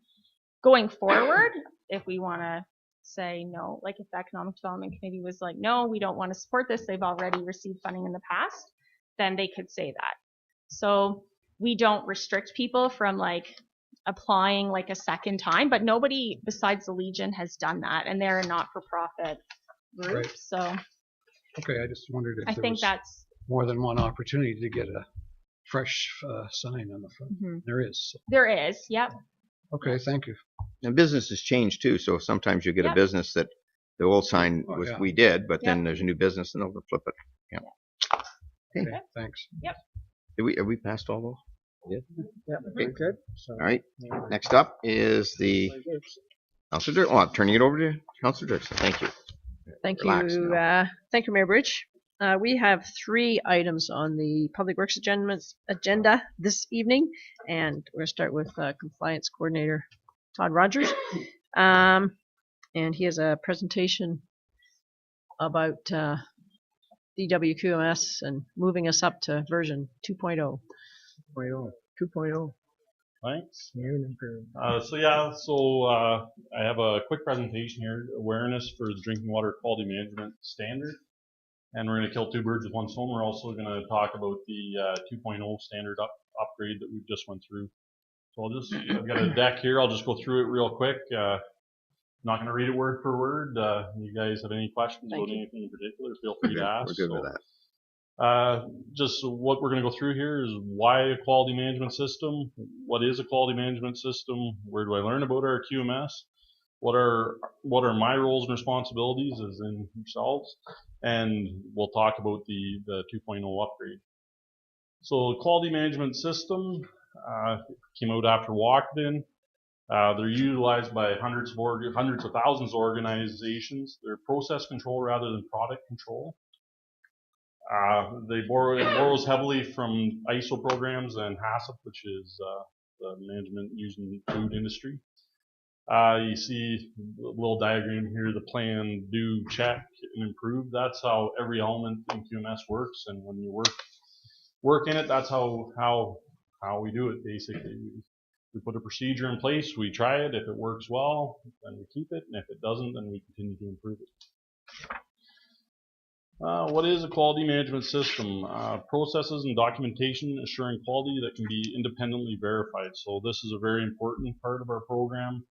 Going forward, if we want to say no, like if the Economic Development Committee was like, no, we don't want to support this, they've already received funding in the past, then they could say that. So we don't restrict people from applying a second time, but nobody besides the Legion has done that, and they're a not-for-profit group. Right. So okay, I just wondered if I think that's more than one opportunity to get a fresh sign on the front. There is. There is, yep. Okay, thank you. And business has changed too, so sometimes you get a business that the old sign we did, but then there's a new business and they'll flip it. Yeah. Okay, thanks. Yep. Have we passed all those? Yeah, very good. So, all right. Next up is the Councillor Dirk. Oh, I'm turning it over to Councillor Dirk. Thank you. Thank Relax you. Thank you, Mayor Bridge. We have 3 items on the Public Works agenda this evening, and we're going to start with Compliance Coordinator Todd Rogers. And he has a presentation about DWQMS and moving us up to version 2.0. 2.0. Thanks. New and improved. I have a quick presentation here, awareness for the drinking water quality management standard. And we're going to kill 2 birds with 1 stone. We're also going to talk about the 2.0 standard upgrade that we just went through. So I've got a deck here. I'll just go through it real quick. I'm not going to read it word for word. You guys have any questions about anything in particular, feel free to ask. We're good with that. Just what we're going to go through here is why a quality management system, what is a quality management system, where do I learn about our QMS, what are my roles and responsibilities as in yourselves, and we'll talk about the 2.0 upgrade. So the quality management system came out after walked-in. They're utilized by hundreds of thousands of organizations. They're process control rather than product control. It borrows heavily from ISO programs and HACCP, which is the management used in the food industry. You see a little diagram here, the plan, do, check, and improve. That's how every element in QMS works, and when you work in it, that's how we do it, basically. We put a procedure in place, we try it. If it works well, then we keep it, and if it doesn't, then we continue to improve it. What is a quality management system? Processes and documentation assuring quality that can be independently verified. So this is a very important part of our program.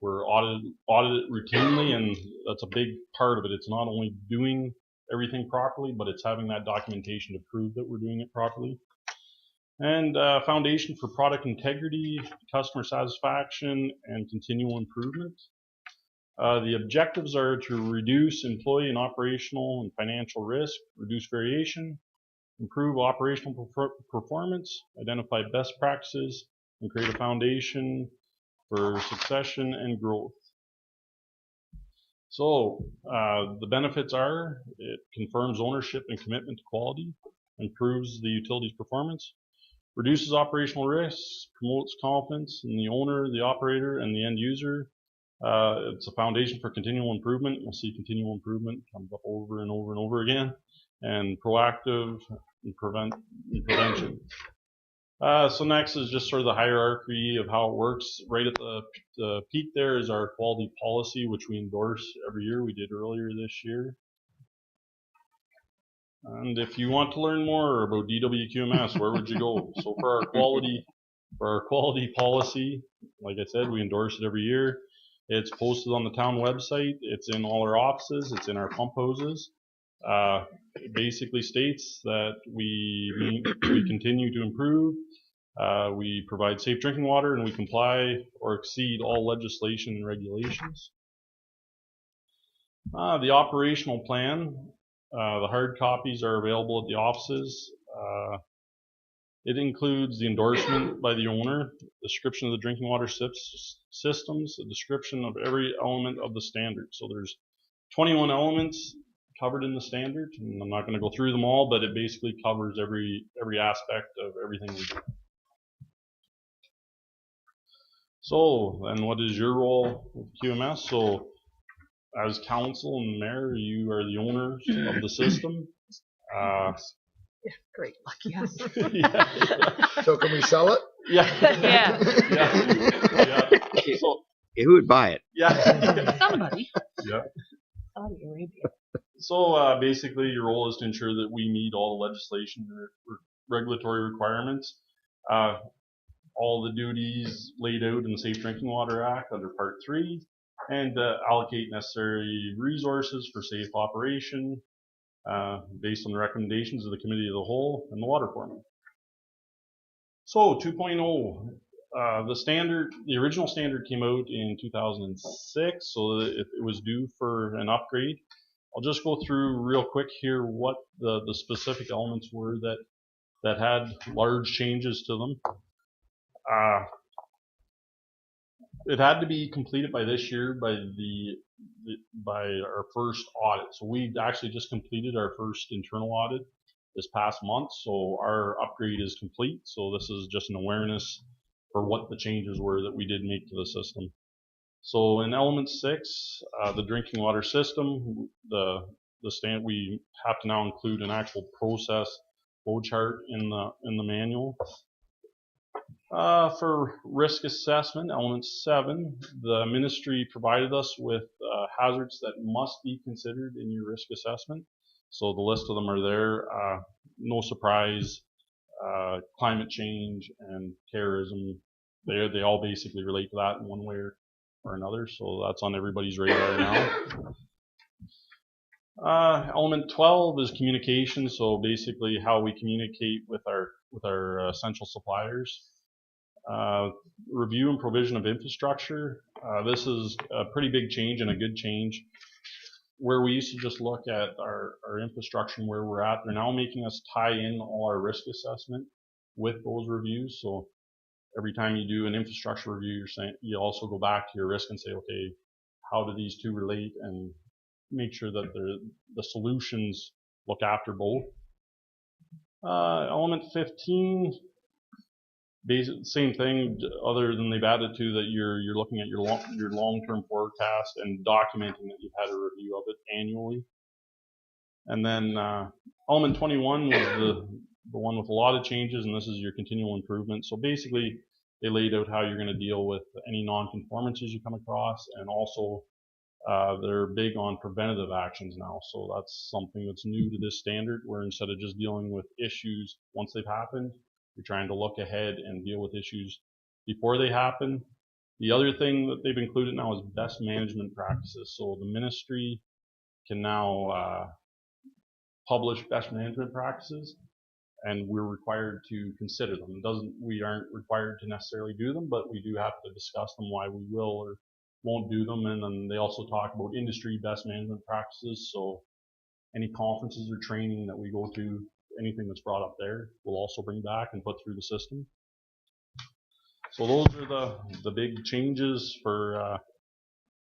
We're audited routinely, and that's a big part of it. It's not only doing everything properly, but it's having that documentation to prove that we're doing it properly. And foundation for product integrity, customer satisfaction, and continual improvement. The objectives are to reduce employee and operational and financial risk, reduce variation, improve operational performance, identify best practices, and create a foundation for succession and growth. So the benefits are it confirms ownership and commitment to quality, improves the utility's performance, reduces operational risks, promotes confidence in the owner, the operator, and the end user. It's a foundation for continual improvement. You'll see continual improvement comes up over and over and over again, and proactive and prevention. So next is just sort of the hierarchy of how it works. Right at the peak there is our quality policy, which we endorse every year. We did earlier this year. And if you want to learn more about DWQMS, where would you go? So for our quality policy, like I said, we endorse it every year. It's posted on the town website. It's in all our offices. It's in our pump hoses. It basically states that we continue to improve. We provide safe drinking water, and we comply or exceed all legislation and regulations. The operational plan. The hard copies are available at the offices. It includes the endorsement by the owner, description of the drinking water systems, a description of every element of the standard. So there's 21 elements covered in the standard, and I'm not going to go through them all, but it basically covers every aspect of everything we do. So, and what is your role with QMS? So, as council and mayor, you are the owners of the system. Yeah, great luck, yes. Yeah. So can we sell it? Yeah. So, who would buy it? Yeah. Somebody. Yeah. Saudi Arabia. So basically, your role is to ensure that we meet all the legislation or regulatory requirements. All the duties laid out in the Safe Drinking Water Act under Part 3, and allocate necessary resources for safe operation based on the recommendations of the Committee of the Whole and the Water Foreman. So 2.0, the original standard came out in 2006, so it was due for an upgrade. I'll just go through real quick here what the specific elements were that had large changes to them. It had to be completed by this year by our first audit. So we actually just completed our first internal audit this past month. So our upgrade is complete. So this is just an awareness for what the changes were that we did make to the system. So in element 6, the drinking water system, we have to now include an actual process flow chart in the manual. For risk assessment, element 7, the ministry provided us with hazards that must be considered in your risk assessment. So the list of them are there. No surprise, climate change and terrorism, they all basically relate to that in one way or another. So that's on everybody's radar now. Element 12 is communication. So basically how we communicate with our essential suppliers. Review and provision of infrastructure. This is a pretty big change and a good change. Where we used to just look at our infrastructure and where we're at, they're now making us tie in all our risk assessment with those reviews. So every time you do an infrastructure review, you also go back to your risk and say, okay, how do these two relate, and make sure that the solutions look after both. Element 15. Same thing, other than they've added to that you're looking at your long-term forecast and documenting that you've had a review of it annually. And then element 21 was the one with a lot of changes, and this is your continual improvement. So basically, they laid out how you're going to deal with any non-conformances you come across, and also they're big on preventative actions now. So that's something that's new to this standard, where instead of just dealing with issues once they've happened, you're trying to look ahead and deal with issues before they happen. The other thing that they've included now is best management practices. So the ministry can now publish best management practices, and we're required to consider them. We aren't required to necessarily do them, but we do have to discuss them, why we will or won't do them. And then they also talk about industry best management practices. So any conferences or training that we go to, anything that's brought up there, we'll also bring back and put through the system. So those are the big changes for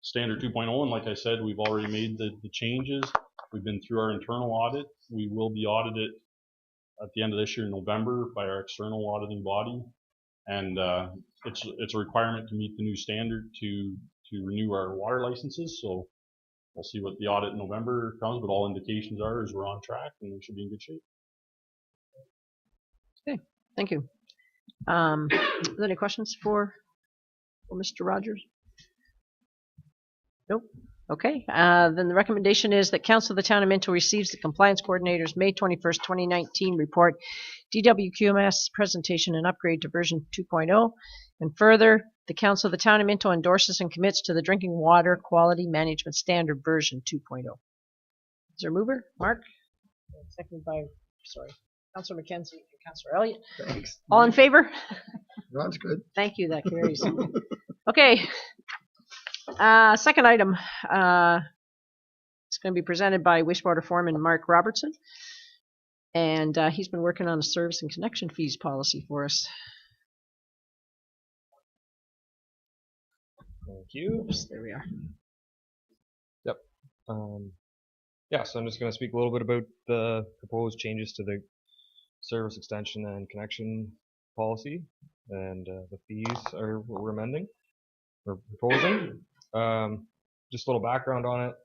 Standard 2.0. And like I said, we've already made the changes. We've been through our internal audit. We will be audited at the end of this year in November by our external auditing body. And it's a requirement to meet the new standard to renew our water licenses. So we'll see what the audit in November comes, but all indications are is we're on track and we should be in good shape. Okay, thank you. Are there any questions for Mr. Rogers? Nope. Okay, then the recommendation is that Council of the Town of Minto receives the Compliance Coordinator's May 21st, 2019 report, DWQMS presentation and upgrade to version 2.0, and further, the Council of the Town of Minto endorses and commits to the Drinking Water Quality Management Standard version 2.0. Is there a mover? Mark? Seconded by, Councilor McKenzie and Councilor Elliott. Thanks. All in favor? That's good. Thank you, that carries. Okay. Second item is going to be presented by wastewater foreman Mark Robertson, and he's been working on a service and connection fees policy for us. Thank you. Oops, there we are. Yep. Yeah, so I'm just going to speak a little bit about the proposed changes to the service extension and connection policy, and the fees are what we're amending or proposing. Just a little background on it.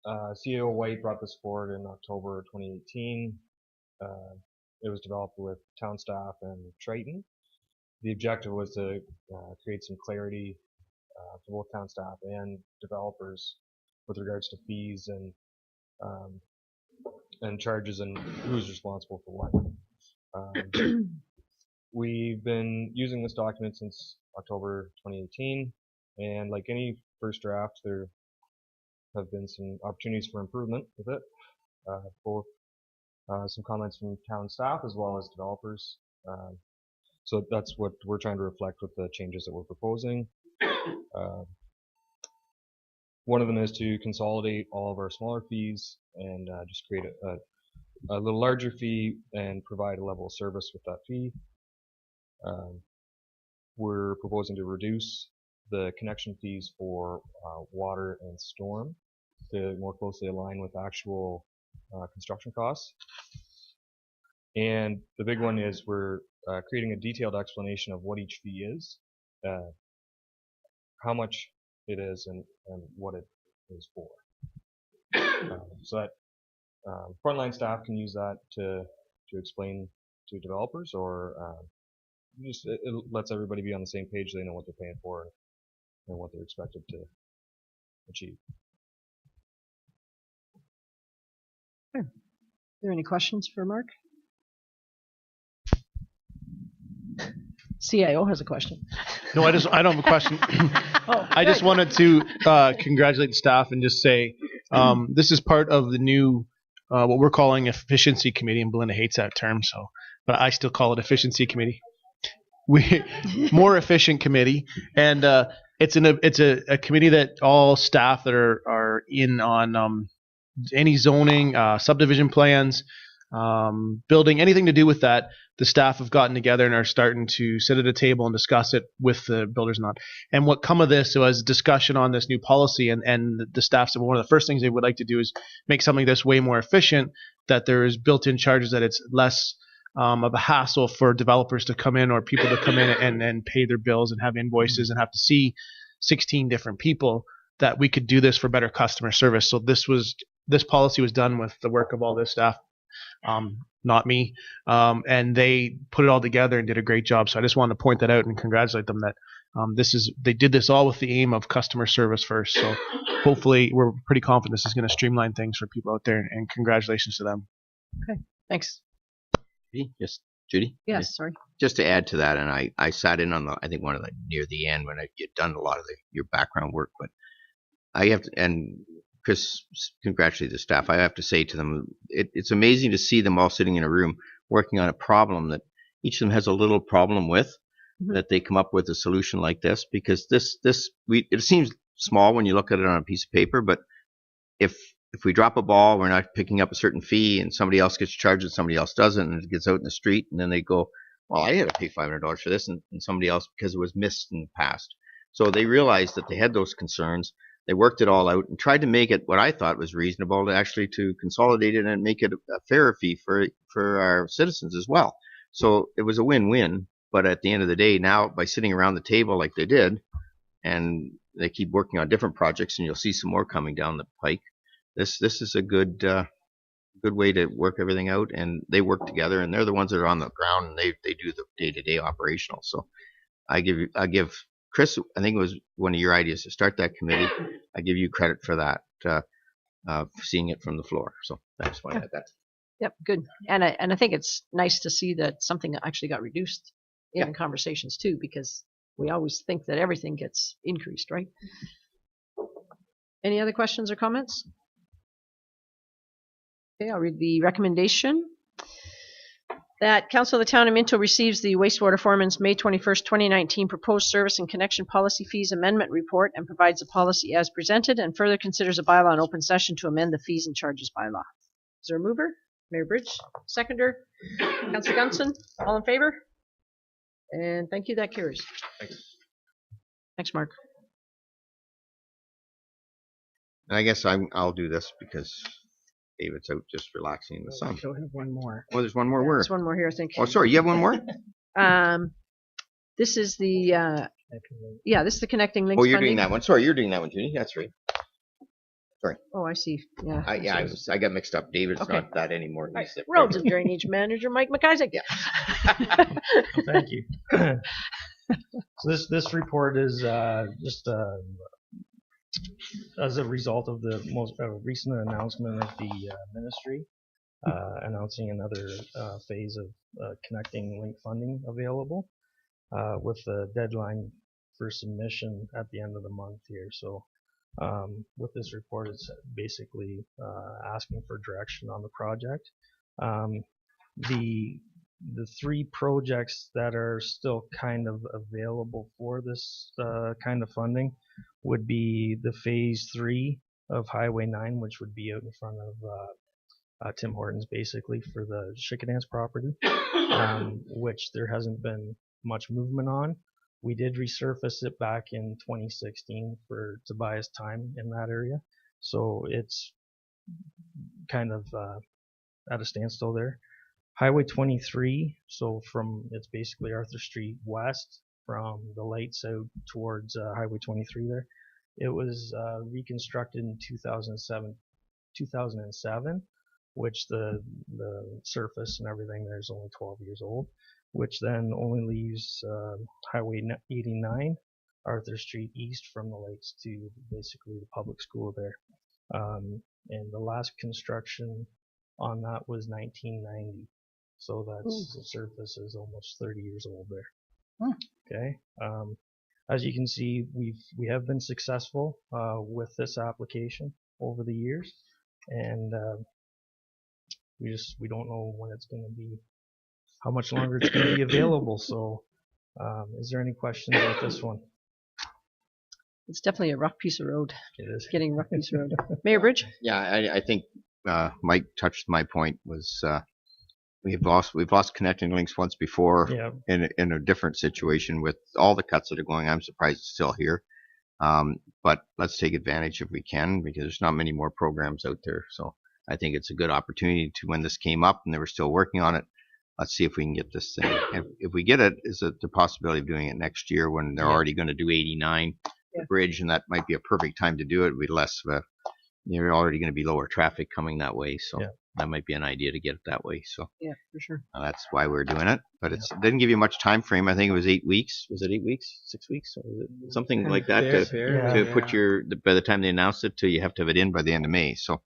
CAO White brought this forward in October 2018. It was developed with town staff and Triton. The objective was to create some clarity for both town staff and developers with regards to fees and charges and who's responsible for what. We've been using this document since October 2018, and like any first draft, there have been some opportunities for improvement with it, both some comments from town staff as well as developers. So that's what we're trying to reflect with the changes that we're proposing. One of them is to consolidate all of our smaller fees and just create a little larger fee and provide a level of service with that fee. We're proposing to reduce the connection fees for water and storm to more closely align with actual construction costs. And the big one is we're creating a detailed explanation of what each fee is, how much it is, and what it is for. So that frontline staff can use that to explain to developers, or just it lets everybody be on the same page. They know what they're paying for and what they're expected to achieve. Are there any questions for Mark? CIO has a question. No, I don't have a question. I just wanted to congratulate the staff and just say this is part of the new what we're calling efficiency committee, and Belinda hates that term, but I still call it efficiency committee. More efficient committee, and it's a committee that all staff that are in on any zoning, subdivision plans, building, anything to do with that, the staff have gotten together and are starting to sit at a table and discuss it with the builders and all. And what come of this was discussion on this new policy, and the staff said one of the first things they would like to do is make something that's way more efficient, that there is built-in charges, that it's less of a hassle for developers to come in or people to come in and pay their bills and have invoices and have to see 16 different people, that we could do this for better customer service. So this policy was done with the work of all this staff not me. And they put it all together and did a great job. So I just wanted to point that out and congratulate them that they did this all with the aim of customer service first. So hopefully we're pretty confident this is going to streamline things for people out there, and congratulations to them. Okay, thanks. Yes, Judy? Yes, sorry. Just to add to that, and I sat in on I think one of the near the end when you'd done a lot of your background work, but I have to, and Chris, congratulate the staff. I have to say to them, it's amazing to see them all sitting in a room working on a problem that each of them has a little problem with, that they come up with a solution like this, because it seems small when you look at it on a piece of paper, but if we drop a ball, we're not picking up a certain fee, and somebody else gets charged and somebody else doesn't, and it gets out in the street, and then they go, well, I had to pay $500 for this, and somebody else, because it was missed in the past. So they realized that they had those concerns. They worked it all out and tried to make it what I thought was reasonable, to consolidate it and make it a fairer fee for our citizens as well. So it was a win-win. But at the end of the day, now by sitting around the table like they did, and they keep working on different projects, and you'll see some more coming down the pike. This is a good way to work everything out, and they work together, and they're the ones that are on the ground, and they do the day-to-day operational. So I give Chris, I think it was one of your ideas to start that committee. I give you credit for that, seeing it from the floor. So I just want to add that. Yep, good. And I think it's nice to see that something actually got reduced in conversations too, because we always think that everything gets increased, right? Any other questions or comments? Okay, I'll read the recommendation. That Council of the Town of Minto receives the wastewater foreman's May 21st, 2019 proposed service and connection policy fees amendment report and provides the policy as presented, and further considers a bylaw in open session to amend the fees and charges bylaw. Is there a mover? Mayor Bridge, seconder, Councilor Gunson, all in favor? And thank you, that carries. Thanks. Thanks, Mark. And I guess I'll do this because David's out just relaxing in the sun. I still have one more. Oh, there's one more word. There's one more here, I think. Oh, sorry, you have one more? This is the this is the connecting links. Oh, you're funding. doing that one. Sorry, you're doing that one, Judy. That's right. Sorry. Oh, I see. Yeah. I got mixed up. David's not that anymore. Right. Roads and Drainage Manager Mike McIsaac. Yeah. Thank you. So this report is just as a result of the most recent announcement of the ministry announcing another phase of connecting link funding available with the deadline for submission at the end of the month here. So with this report, it's basically asking for direction on the project. The three projects that are still kind of available for this kind of funding would be the phase 3 of Highway 9, which would be out in front of Tim Hortons, basically, for the Chickadance property, which there hasn't been much movement on. We did resurface it back in 2016 for Tobias Time in that area, so it's kind of at a standstill there. Highway 23, so it's basically Arthur Street west from the lights out towards Highway 23 there. It was reconstructed in 2007, which the surface and everything there is only 12 years old, which then only leaves Highway 89, Arthur Street east from the lights to basically the public school there. And the last construction on that was 1990. So that's the surface is almost 30 years old there. Okay. As you can see, we have been successful with this application over the years, and we don't know when it's going to be, how much longer it's going to be available. So, is there any questions about this one? It's definitely a rough piece of road. It is getting a rough piece of road. Mayor Bridge. Yeah, I think Mike touched my point. Was we've lost connecting links once before in a different situation with all the cuts that are going. I'm surprised it's still here. But let's take advantage if we can, because there's not many more programs out there. So I think it's a good opportunity to, when this came up and they were still working on it, let's see if we can get this thing. And if we get it, is the possibility of doing it next year when they're already going to do 89, the bridge, and that might be a perfect time to do it. It'd be less of you're already going to be lower traffic coming that way, so Yeah. that might be an idea to get it that way. So Yeah, for sure. that's why we're doing it. But it didn't give you much time frame. I think it was 8 weeks. Was it 8 weeks? 6 weeks? Or was it something like that to put your, by the time they announced it, you have to have it in by the end of May. So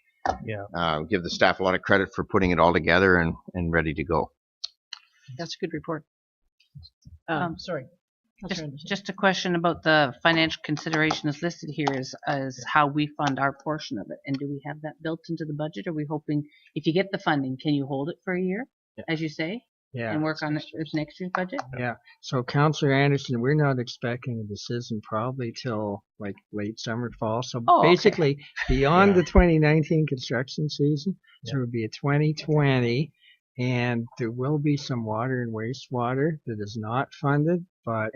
give the staff a lot of credit for putting it all together and ready to go. That's a good report. Sorry. Just a question about the financial consideration is listed here is how we fund our portion of it. And do we have that built into the budget? Are we hoping, if you get the funding, can you hold it for a year, as you say? Yeah. And work on it with next year's budget? Yeah. So Councillor Anderson, we're not expecting a decision probably till like late summer, fall. So basically beyond the 2019 construction season, so it would be a 2020. And there will be some water and wastewater that is not funded, but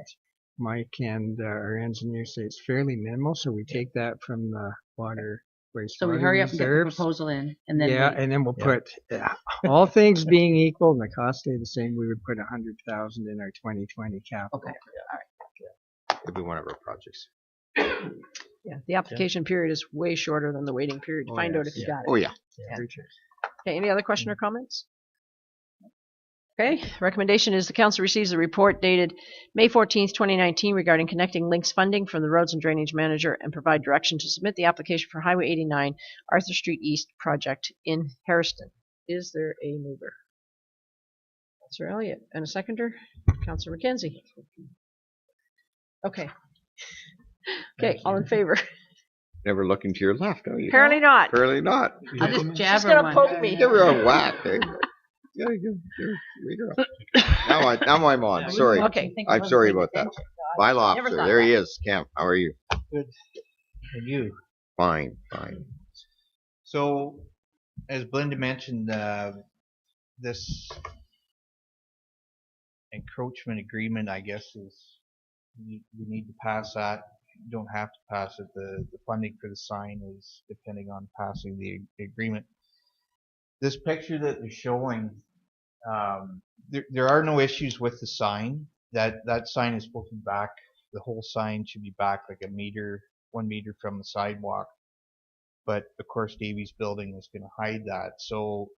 Mike and our engineer say it's fairly minimal. So we take that from the water wastewater So we hurry up and get the reserves. proposal in, and then And then we'll put all things being equal and the costs stay the same. We would put 100,000 in our 2020 capital. Okay, all right. It'll be one of our projects. Yeah, the application period is way shorter than the waiting period. Find out if you got it. Oh yeah. Okay, any other question or comments? Okay, recommendation is the council receives the report dated May 14th, 2019 regarding connecting links funding from the roads and drainage manager and provide direction to submit the application for Highway 89 Arthur Street East project in Harriston. Is there a mover? Councillor Elliott. And a seconder? Councillor McKenzie. Okay. Okay, all in favor? Never looking to your left, are you? Apparently not. Apparently not. I'll just jab She's her gonna one. poke me. Give her a whack. Eh? Now I'm on. Sorry. Okay. I'm sorry about that. Bylaw officer. There he is. Camp, how are you? Good. And you? Fine. So, as Belinda mentioned, this encroachment agreement, I guess, is we need to pass that. You don't have to pass it. The funding for the sign is depending on passing the agreement. This picture that they're showing, there are no issues with the sign. That sign is supposed to be back. The whole sign should be back like 1 meter from the sidewalk. But of course, Davies Building is going to hide that. So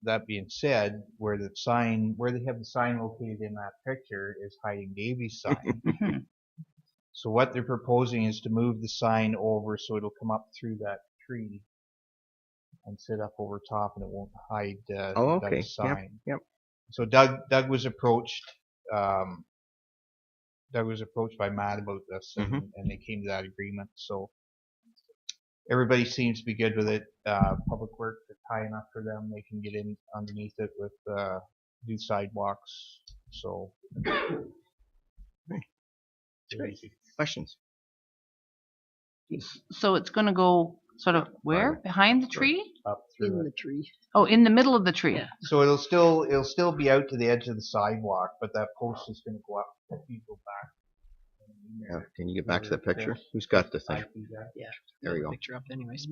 that being said, where they have the sign located in that picture is hiding Davies' sign. So what they're proposing is to move the sign over so it'll come up through that tree and sit up over top, and it won't hide the sign. Yep. So Doug was approached. Doug was approached by Matt about this, and they came to that agreement. So everybody seems to be good with it. Public Works is high enough for them; they can get in underneath it with new sidewalks. So. Questions? So it's going to go sort of where? Behind the tree? Up through In the tree. Oh, in the middle of the tree. Yeah. So it'll still be out to the edge of the sidewalk, but that post is going to go up. If you go back. Yeah. Can you get back to the picture? Who's got the thing? Yeah. There we go. Picture up anyways.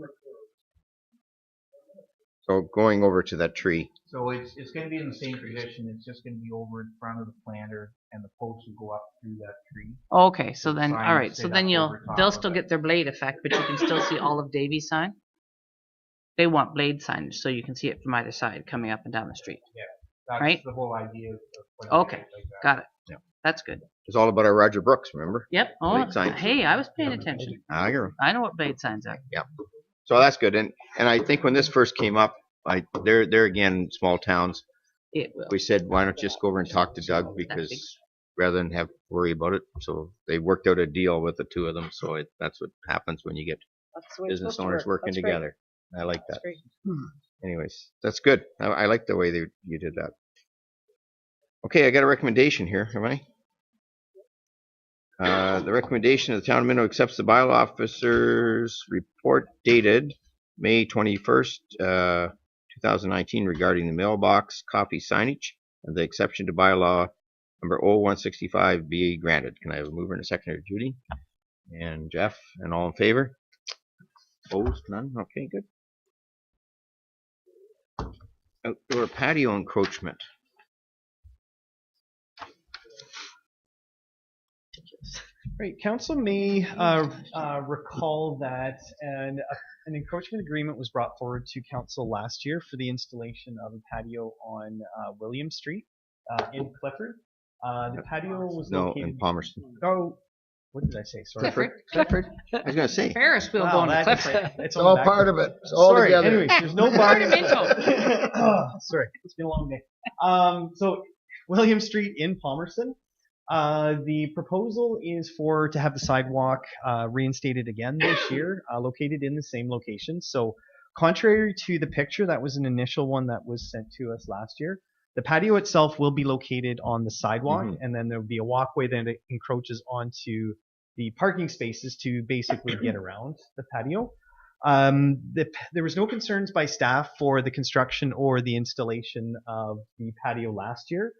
So going over to that tree. So it's going to be in the same position. It's just going to be over in front of the planter, and the post will go up through that tree. Okay, so the then, sign all will right, so sit then up over top they'll of still it. get their blade effect, but you can still see all of Davies' sign. They want blade signage, so you can see it from either side coming up and down the street. Yeah, that's right? the whole idea. Of putting Okay, it like that. got it. Yeah. That's good. It's all about our Roger Brooks, remember? Yep. Oh, Blade signs. hey, I was paying attention. I hear 'em. I know what blade signs are. Yeah. So that's good. And I think when this first came up, they're again small towns. It will. We said, why don't you just go over and talk to Doug, because rather than have to worry about it. So they worked out a deal with the two of them. So that's what happens when you get business owners working together. I like that. Anyways, that's good. I like the way you did that. Okay, I got a recommendation here, have I? The recommendation of the town of Minto accepts the bylaw officer's report dated May 21st, 2019 regarding the mailbox copy signage, and the exception to bylaw number 0165 be granted. Can I have a mover and a seconder? Judy and Jeff, and all in favor? Opposed? None? Okay, good. Outdoor patio encroachment. Right. Council may recall that an encroachment agreement was brought forward to council last year for the installation of a patio on William Street in Clifford. The patio was located in Palmerston. Oh, what did I say? Sorry. Clifford. I was going to say. Ferris wheel Wow, going to that- Clifford. It's all part of it. It's all Sorry. together. Anyways, there's no Part of bar. Minto. Sorry, it's been a long day. So William Street in Palmerston. The proposal is to have the sidewalk reinstated again this year, located in the same location. So contrary to the picture, that was an initial one that was sent to us last year. The patio itself will be located on the sidewalk, and then there'll be a walkway that encroaches onto the parking spaces to basically get around the patio. There was no concerns by staff for the construction or the installation of the patio last year.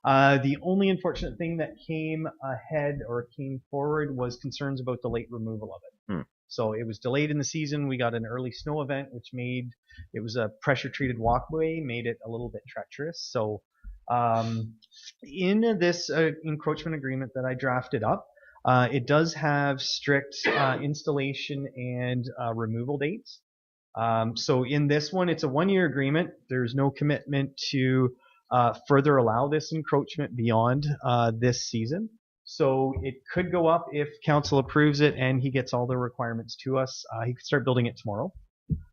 The only unfortunate thing that came ahead or came forward was concerns about the late removal of it. So it was delayed in the season. We got an early snow event, which made it was a pressure treated walkway, made it a little bit treacherous. So in this encroachment agreement that I drafted up, it does have strict installation and removal dates. So in this one, it's a 1-year agreement. There's no commitment to further allow this encroachment beyond this season. So it could go up if council approves it and he gets all the requirements to us. He could start building it tomorrow.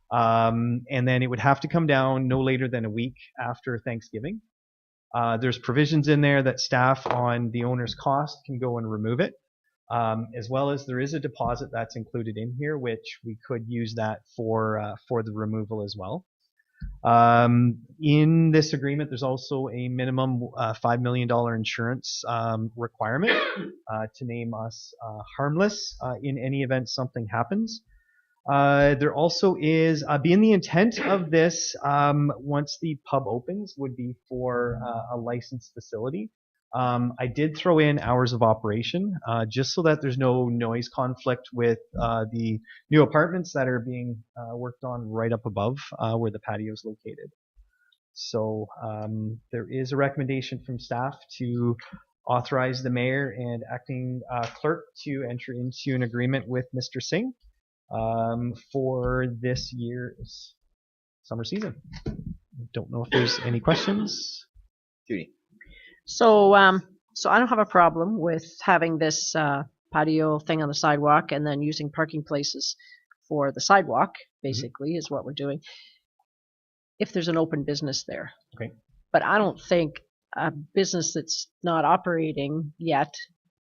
And then it would have to come down no later than a week after Thanksgiving. There's provisions in there that staff on the owner's cost can go and remove it. As well as there is a deposit that's included in here, which we could use that for the removal as well. In this agreement, there's also a minimum $5 million insurance requirement to name us harmless in any event something happens. There also is, being the intent of this, once the pub opens, would be for a licensed facility. I did throw in hours of operation just so that there's no noise conflict with the new apartments that are being worked on right up above where the patio is located. So there is a recommendation from staff to authorize the mayor and acting clerk to enter into an agreement with Mr. Singh for this year's summer season. Don't know if there's any questions. Judy. So so I don't have a problem with having this patio thing on the sidewalk and then using parking places for the sidewalk, basically, is what we're doing, if there's an open business there. Okay. But I don't think a business that's not operating yet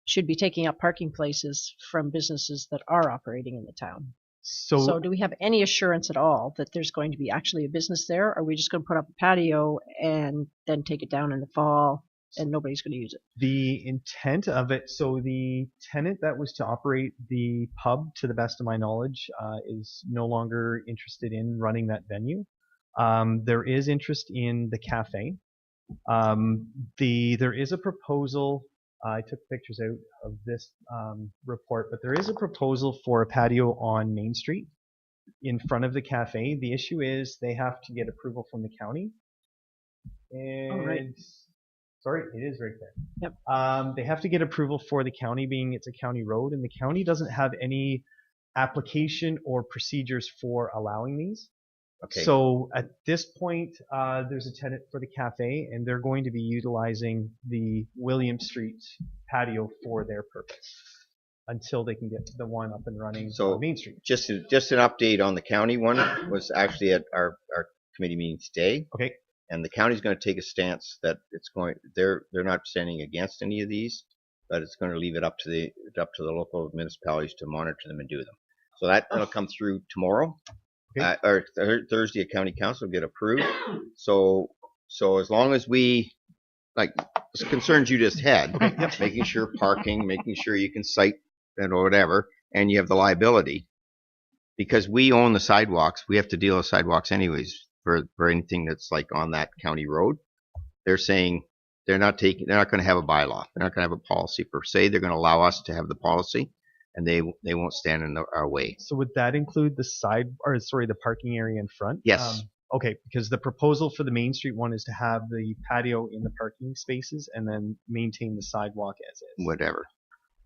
should be taking up parking places from businesses that are operating in the town. So do we have any assurance at all that there's going to be actually a business there? Or are we just going to put up a patio and then take it down in the fall and nobody's going to use it? The intent of it, so the tenant that was to operate the pub, to the best of my knowledge, is no longer interested in running that venue. There is interest in the cafe. There is a proposal. I took pictures out of this report, but there is a proposal for a patio on Main Street in front of the cafe. The issue is they have to get approval from the county. And sorry, it is right there. Yep. They have to get approval for the county, being it's a county road, and the county doesn't have any application or procedures for allowing these. Okay. So at this point, there's a tenant for the cafe, and they're going to be utilizing the William Street patio for their purpose until they can get the one up and running on Main Street. Just an update on the county one was actually at our committee meeting today. Okay. And the county's going to take a stance that they're not standing against any of these, but it's going to leave it up to the local municipalities to monitor them and do them. So that'll come through tomorrow. Okay. Or Thursday at county council get approved. So as long as we, like the concerns you just had, making sure parking, making sure you can cite and or whatever, and you have the liability, because we own the sidewalks, we have to deal with sidewalks anyways for anything that's like on that county road. They're saying they're not going to have a bylaw, they're not going to have a policy per se. They're going to allow us to have the policy, and they won't stand in our way. So would that include the parking area in front? Yes. Okay, because the proposal for the Main Street one is to have the patio in the parking spaces and then maintain the sidewalk as is. Whatever.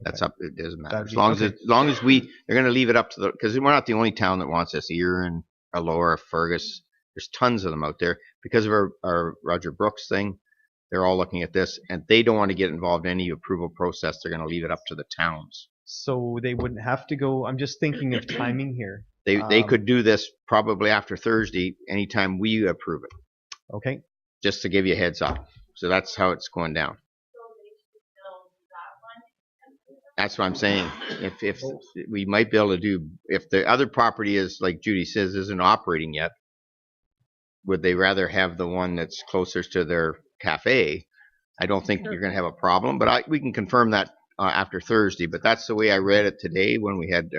That's up. It doesn't matter. That'd As be- long okay. as they're going to leave it up to the, because we're not the only town that wants this. Erin, Alora, Fergus, there's tons of them out there because of our Roger Brooks thing. They're all looking at this, and they don't want to get involved in any approval process. They're going to leave it up to the towns. So they wouldn't have to go. I'm just thinking of timing here. They could do this probably after Thursday, anytime we approve it. Okay. Just to give you a heads up. So that's how it's going down. That's what I'm saying. If we might be able to do, if the other property is, like Judy says, isn't operating yet, would they rather have the one that's closer to their cafe? I don't think you're going to have a problem, but we can confirm that after Thursday. But that's the way I read it today when we had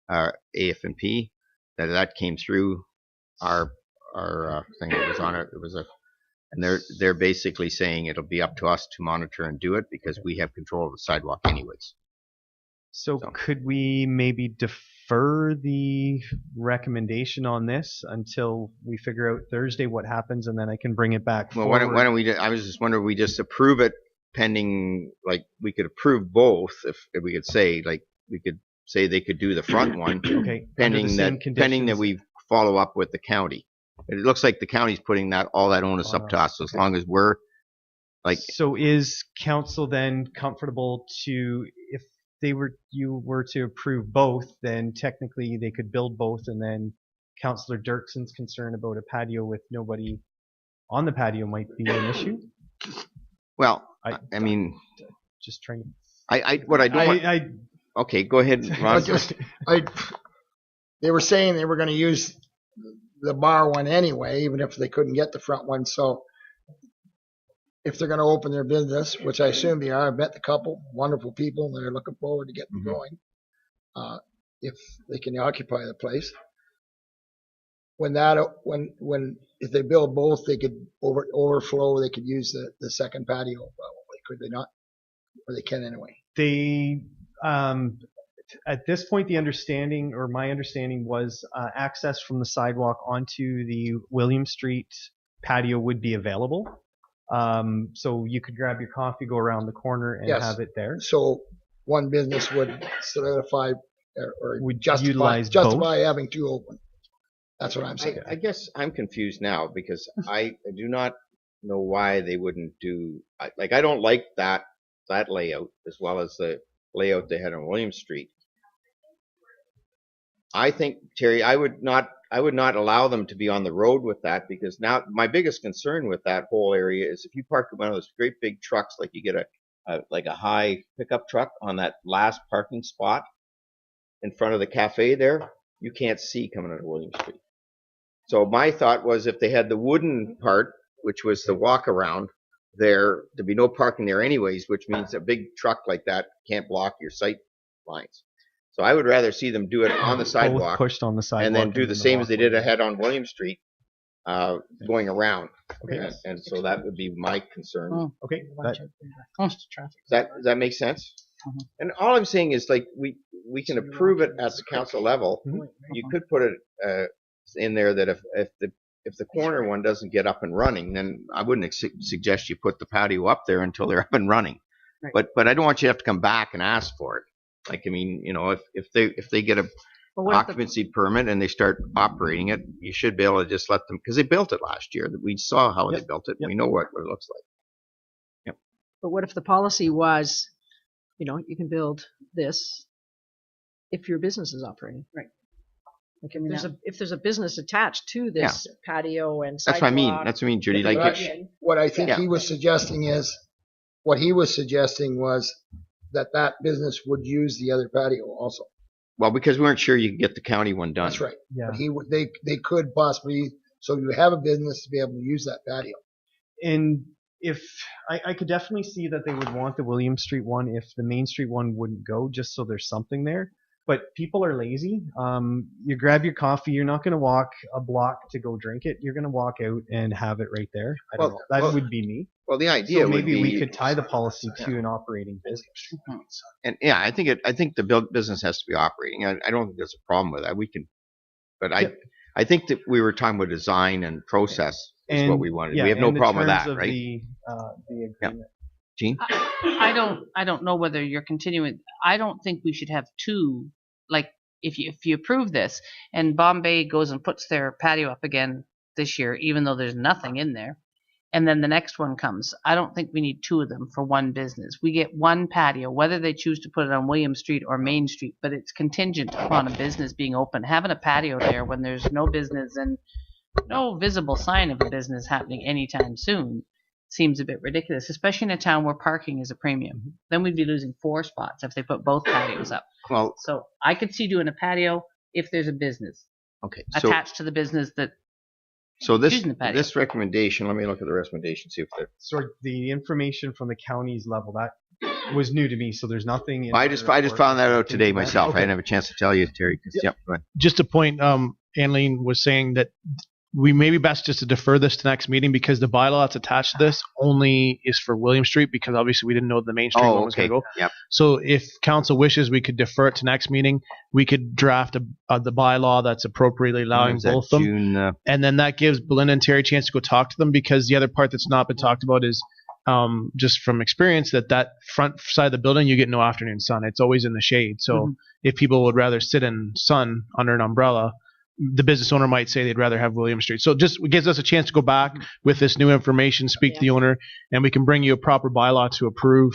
our AF&P, that came through our thing that was on it. It was and they're basically saying it'll be up to us to monitor and do it because we have control of the sidewalk anyways. So could we maybe defer the recommendation on this until we figure out Thursday what happens, and then I can bring it back Well, forward? why don't we? I was just wondering, we just approve it pending, like we could approve both if we could say, like we could say they could do the front one, Okay. pending that we follow up with the county. It looks like the county's putting all that onus up to us. So as long as we're like. So is council then comfortable to, if you were to approve both, then technically they could build both, and then Councillor Dirkson's concern about a patio with nobody on the patio might be an issue? Well, I mean, just trying to. What I don't want. Okay, go ahead, Ron. They were saying they were going to use the bar one anyway, even if they couldn't get the front one. So if they're going to open their business, which I assume they are, I've met the couple, wonderful people, and they're looking forward to getting going. If they can occupy the place, if they build both, they could overflow. They could use the second patio, probably, could they not? Or they can anyway. They at this point, my understanding was access from the sidewalk onto the William Street patio would be available. So you could grab your coffee, go around the corner, and have it there. So one business would solidify or would justify having two open. That's what I'm saying. I guess I'm confused now because I do not know why they wouldn't do. I don't like that layout as well as the layout they had on William Street. I think, Terry, I would not allow them to be on the road with that, because now my biggest concern with that whole area is if you park one of those great big trucks, like you get a high pickup truck on that last parking spot in front of the cafe there, you can't see coming out of William Street. So my thought was if they had the wooden part, which was the walk around there, there'd be no parking there anyways, which means a big truck like that can't block your sight lines. So I would rather see them do it on the sidewalk, pushed on the sidewalk, and then do the same as they did ahead on William Street, going around. Okay. And so that would be my concern. Okay. Does that make sense? And all I'm saying is, like, we can approve it at the council level. You could put it in there that if the corner one doesn't get up and running, then I wouldn't suggest you put the patio up there until they're up and running. Right. But I don't want you to have to come back and ask for it. Like, I mean, you know, if they get a occupancy permit and they start operating it, you should be able to just let them, because they built it last year. We saw how they built it. We know what it looks like. Yep. But what if the policy was, you know, you can build this if your business is operating? Right. Like if there's a business attached to this patio and sidewalk. That's what I mean. That's what I mean, Judy. Like what I think he was suggesting was that business would use the other patio also. Well, because we weren't sure you could get the county one done. That's right. Yeah. But they could possibly, so you have a business to be able to use that patio. And if I could definitely see that they would want the William Street one if the Main Street one wouldn't go, just so there's something there. But people are lazy. You grab your coffee. You're not going to walk a block to go drink it. You're going to walk out and have it right there. I don't know. That would be me. Well, the idea would be, we could tie the policy to an operating business. And I think the business has to be operating. I don't think there's a problem with that. We can, but I think that we were talking about design and process is what we wanted. We have no problem with that, right? The agreement. Jean? I don't know whether you're continuing. I don't think we should have two. Like if you approve this and Bombay goes and puts their patio up again this year, even though there's nothing in there, and then the next one comes, I don't think we need two of them for one business. We get one patio, whether they choose to put it on William Street or Main Street, but it's contingent upon a business being open. Having a patio there when there's no business and no visible sign of a business happening anytime soon seems a bit ridiculous, especially in a town where parking is a premium. Then we'd be losing 4 spots if they put both patios up. Well, So I could see doing a patio if there's a business okay. attached to the business that. So Choosing the patio. this recommendation, let me look at the recommendation, see if that. Sorry, the information from the county's level, that was new to me, so there's nothing in I the just report found that out relating today to that. myself. I Okay. didn't have a chance to tell you, Terry. Yep. Go ahead. Just a point, Anlene was saying that we may be best just to defer this to next meeting because the bylaw that's attached to this only is for William Street because obviously we didn't know the Main Street one was going to go. Yep. So if council wishes, we could defer it to next meeting. We could draft the bylaw that's appropriately allowing Is that both of them. June, And then that gives Belinda and Terry a chance to go talk to them because the other part that's not been talked about is just from experience that front side of the building, you get no afternoon sun. It's always in the shade. So if people would rather sit in sun under an umbrella, the business owner might say they'd rather have William Street. So it just gives us a chance to go back with this new information, speak to the owner, and we can bring you a proper bylaw to approve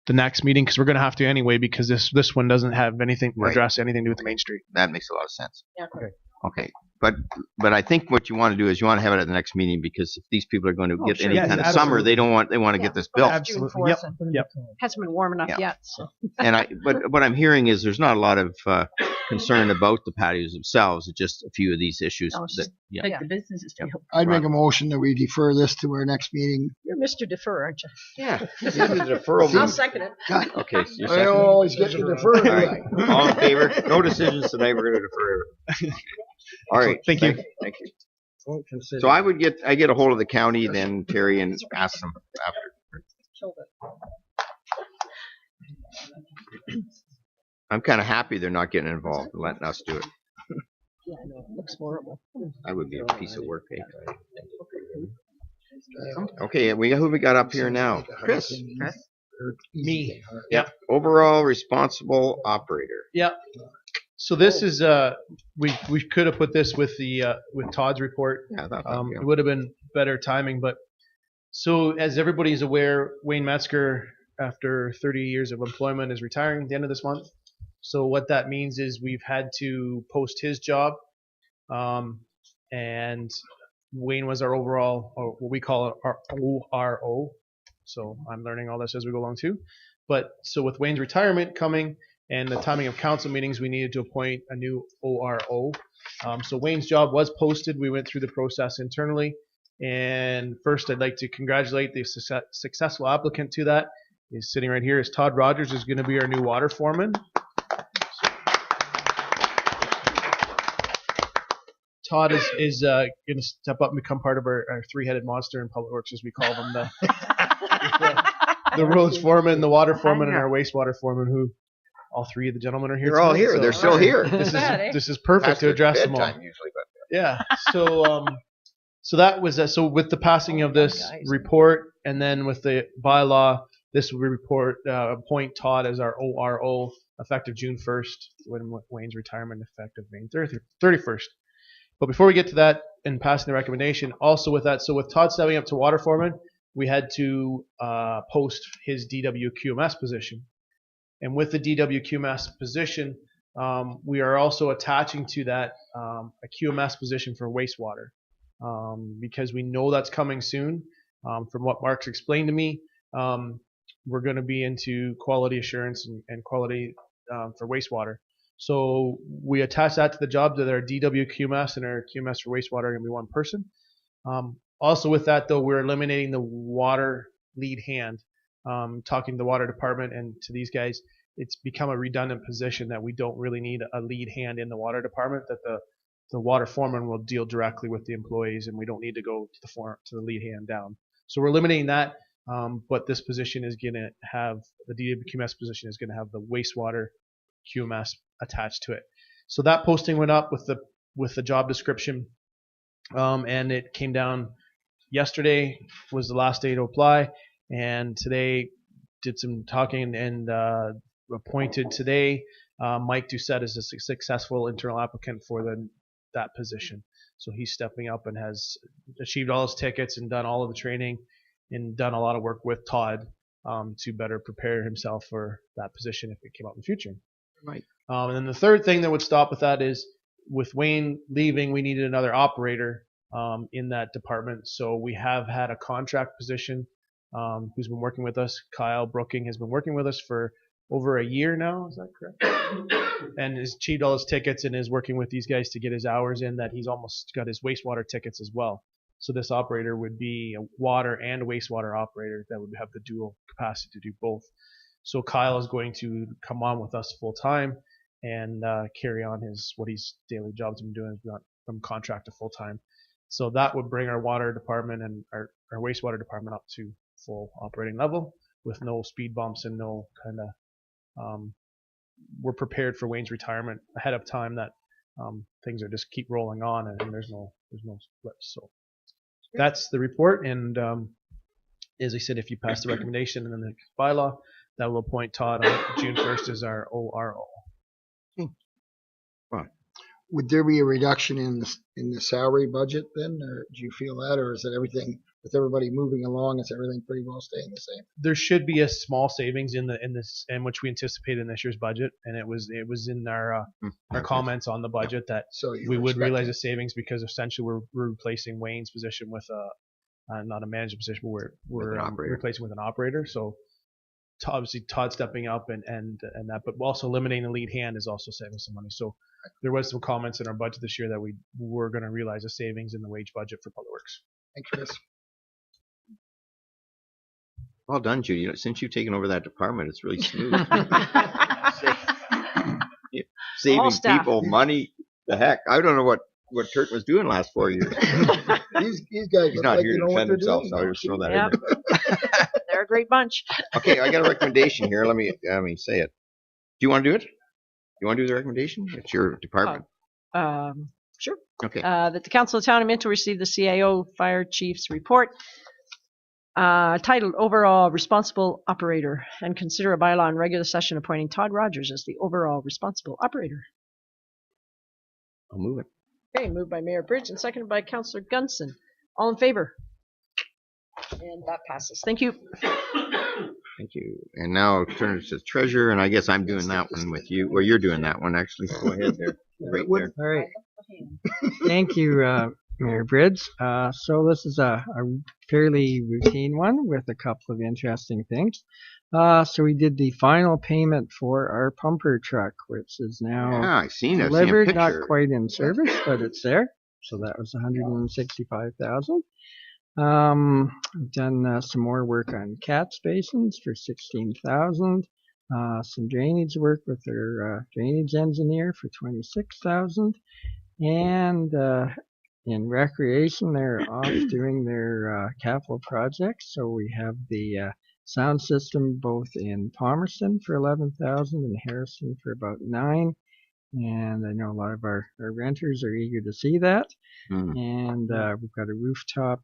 the next meeting because we're going to have to anyway because this one doesn't have anything or address anything to do with the Main Street. that makes a lot of sense. Yeah. Okay. But I think what you want to do is you want to have it at the next meeting because if these people are going to get sure. any Yes, kind of summer, they want to get this built. Absolutely. Yep. Yep. Hasn't been warm enough Yeah. yet. So. And but what I'm hearing is there's not a lot of concern about the patios themselves. It's just a few of these issues. No, it's That, yeah. Like the business is I'd make a motion that we defer this to our next meeting. You're Mr. Defer, aren't you? Yeah. This is a deferral. I'll second it. God, Okay. So you're I second. always get to defer. All right. All in favor? No decisions tonight. We're going to defer everything. All right. Thank you. Thank you. Won't consider. So I get a hold of the county, then Terry, and ask them after. I'm kind of happy they're not getting involved and letting us do it. Yeah, I know. It looks horrible. I would be a piece of work, eh? Okay, who we got up here now? Chris. Me. Yep. Overall responsible operator. Yep. So this is we could have put this with the with Todd's report. Yeah, I thought that, yeah. It would have been better timing, but so as everybody's aware, Wayne Metzger, after 30 years of employment, is retiring at the end of this month. So what that means is we've had to post his job, and Wayne was our overall, or what we call it, our ORO. So I'm learning all this as we go along too. But so with Wayne's retirement coming and the timing of council meetings, we needed to appoint a new ORO. So Wayne's job was posted. We went through the process internally. And first, I'd like to congratulate the successful applicant to that. He's sitting right here. Is Todd Rogers is going to be our new water foreman. Todd is going to step up and become part of our three-headed monster in Public Works, as we call them, the roads foreman, the water foreman, and our wastewater foreman, who all three of the gentlemen are here. They're all here. So They're still here. This is perfect to address them all. Usually, but Yeah. So that was so with the passing of this report, and then with the bylaw, this will report appoint Todd as our ORO effective June 1st, when Wayne's retirement effective May 31st. But before we get to that and passing the recommendation, also with that, so with Todd stepping up to water foreman, we had to post his DWQMS position. And with the DWQMS position, we are also attaching to that a QMS position for wastewater, because we know that's coming soon. From what Mark's explained to me, we're going to be into quality assurance and quality for wastewater. So we attach that to the job that our DWQMS and our QMS for wastewater are going to be one person. Also with that, though, we're eliminating the water lead hand. Talking to the water department and to these guys, it's become a redundant position that we don't really need a lead hand in the water department, that the water foreman will deal directly with the employees, and we don't need to go to the lead hand down. So we're eliminating that, but this position is going to have, the DWQMS position is going to have the wastewater QMS attached to it. So that posting went up with the job description, and it came down yesterday was the last day to apply, and today did some talking and appointed today Mike Doucette as a successful internal applicant for that position. So he's stepping up and has achieved all his tickets and done all of the training and done a lot of work with Todd to better prepare himself for that position if it came up in the future. Right. And then the third thing that would stop with that is with Wayne leaving, we needed another operator in that department. So we have had a contract position who's been working with us. Kyle Brooking has been working with us for over a year now. Is that correct? And has achieved all his tickets and is working with these guys to get his hours in. That he's almost got his wastewater tickets as well. So this operator would be a water and wastewater operator that would have the dual capacity to do both. So Kyle is going to come on with us full time and carry on what his daily jobs been doing from contract to full time. So that would bring our water department and our wastewater department up to full operating level with no speed bumps and no kind of we're prepared for Wayne's retirement ahead of time. That things are just keep rolling on and there's no slips. So that's the report. And as I said, if you pass the recommendation and then the bylaw, that will appoint Todd on June 1st as our ORO. Would there be a reduction in the salary budget then, or do you feel that, or is it everything with everybody moving along? Is everything pretty well staying the same? There should be a small savings in which we anticipate in this year's budget, and it was in our comments on the budget that we would realize a savings because essentially we're replacing Wayne's position with not a management position, but we're replacing with an operator. So obviously Todd stepping up and that, but also eliminating the lead hand is also saving some money. So there was some comments in our budget this year that we were going to realize a savings in the wage budget for Public Works. Thanks, Chris. Well done, Judy. Since you've taken over that department, it's really smooth. Saving people money. The heck, I don't know what Kurt was doing last 4 years. These guys, he's not here to defend himself, so I'll just throw that in there. They're a great bunch. Okay, I got a recommendation here. Let me say it. Do you want to do it? You want to do the recommendation? It's your department. Sure. Okay. That the Council of the Town of Minto receive the CAO Fire Chief's report titled Overall Responsible Operator and consider a bylaw in regular session appointing Todd Rogers as the overall responsible operator. I'll move it. Okay, moved by Mayor Bridge and seconded by Councillor Gunson. All in favor? And that passes. Thank you. Thank you. And now I'll turn it to treasurer, and I guess I'm doing that one with you. Well, you're doing that one, actually. Go ahead there. Right there. All right. Thank you, Mayor Bridge. So this is a fairly routine one with a couple of interesting things. So we did the final payment for our pumper truck, which is now I've seen it. delivered, not quite in service, but it's there. So that was $165,000. We've done some more work on catch basins for $16,000. Some drainage work with their drainage engineer for $26,000. And in recreation, they're off doing their capital projects. So we have the sound system both in Palmerston for $11,000 and Harrison for about $9,000. And I know a lot of our renters are eager to see that. And we've got a rooftop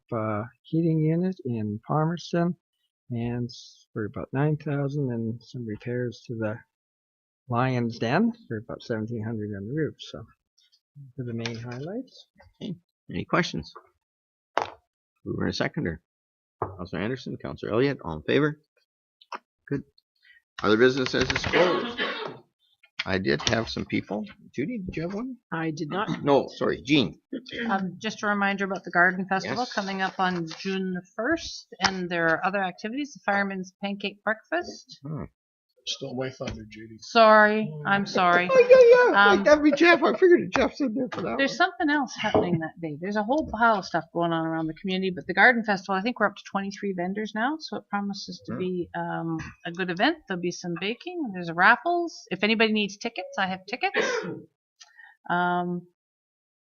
heating unit in Palmerston, and for about $9,000, and some repairs to the Lion's Den for about $1,700 on the roof. So, those are the main highlights. Okay. Any questions? Mover and a seconder. Councilor Anderson, Councilor Elliott, all in favor? Good. Other business as disclosed. I did have some people. Judy, did you have one? I did not. No, sorry, Jean. Just a reminder about the Garden Festival Yes. coming up on June the 1st, and there are other activities. The Fireman's Pancake Breakfast. Stole my thunder, Judy. Sorry, I'm sorry. That'd be Jeff. I figured Jeff's in there for that. There's something else happening that day. There's a whole pile of stuff going on around the community, but the Garden Festival, I think we're up to 23 vendors now, so it promises to be a good event. There'll be some baking. There's raffles. If anybody needs tickets, I have tickets.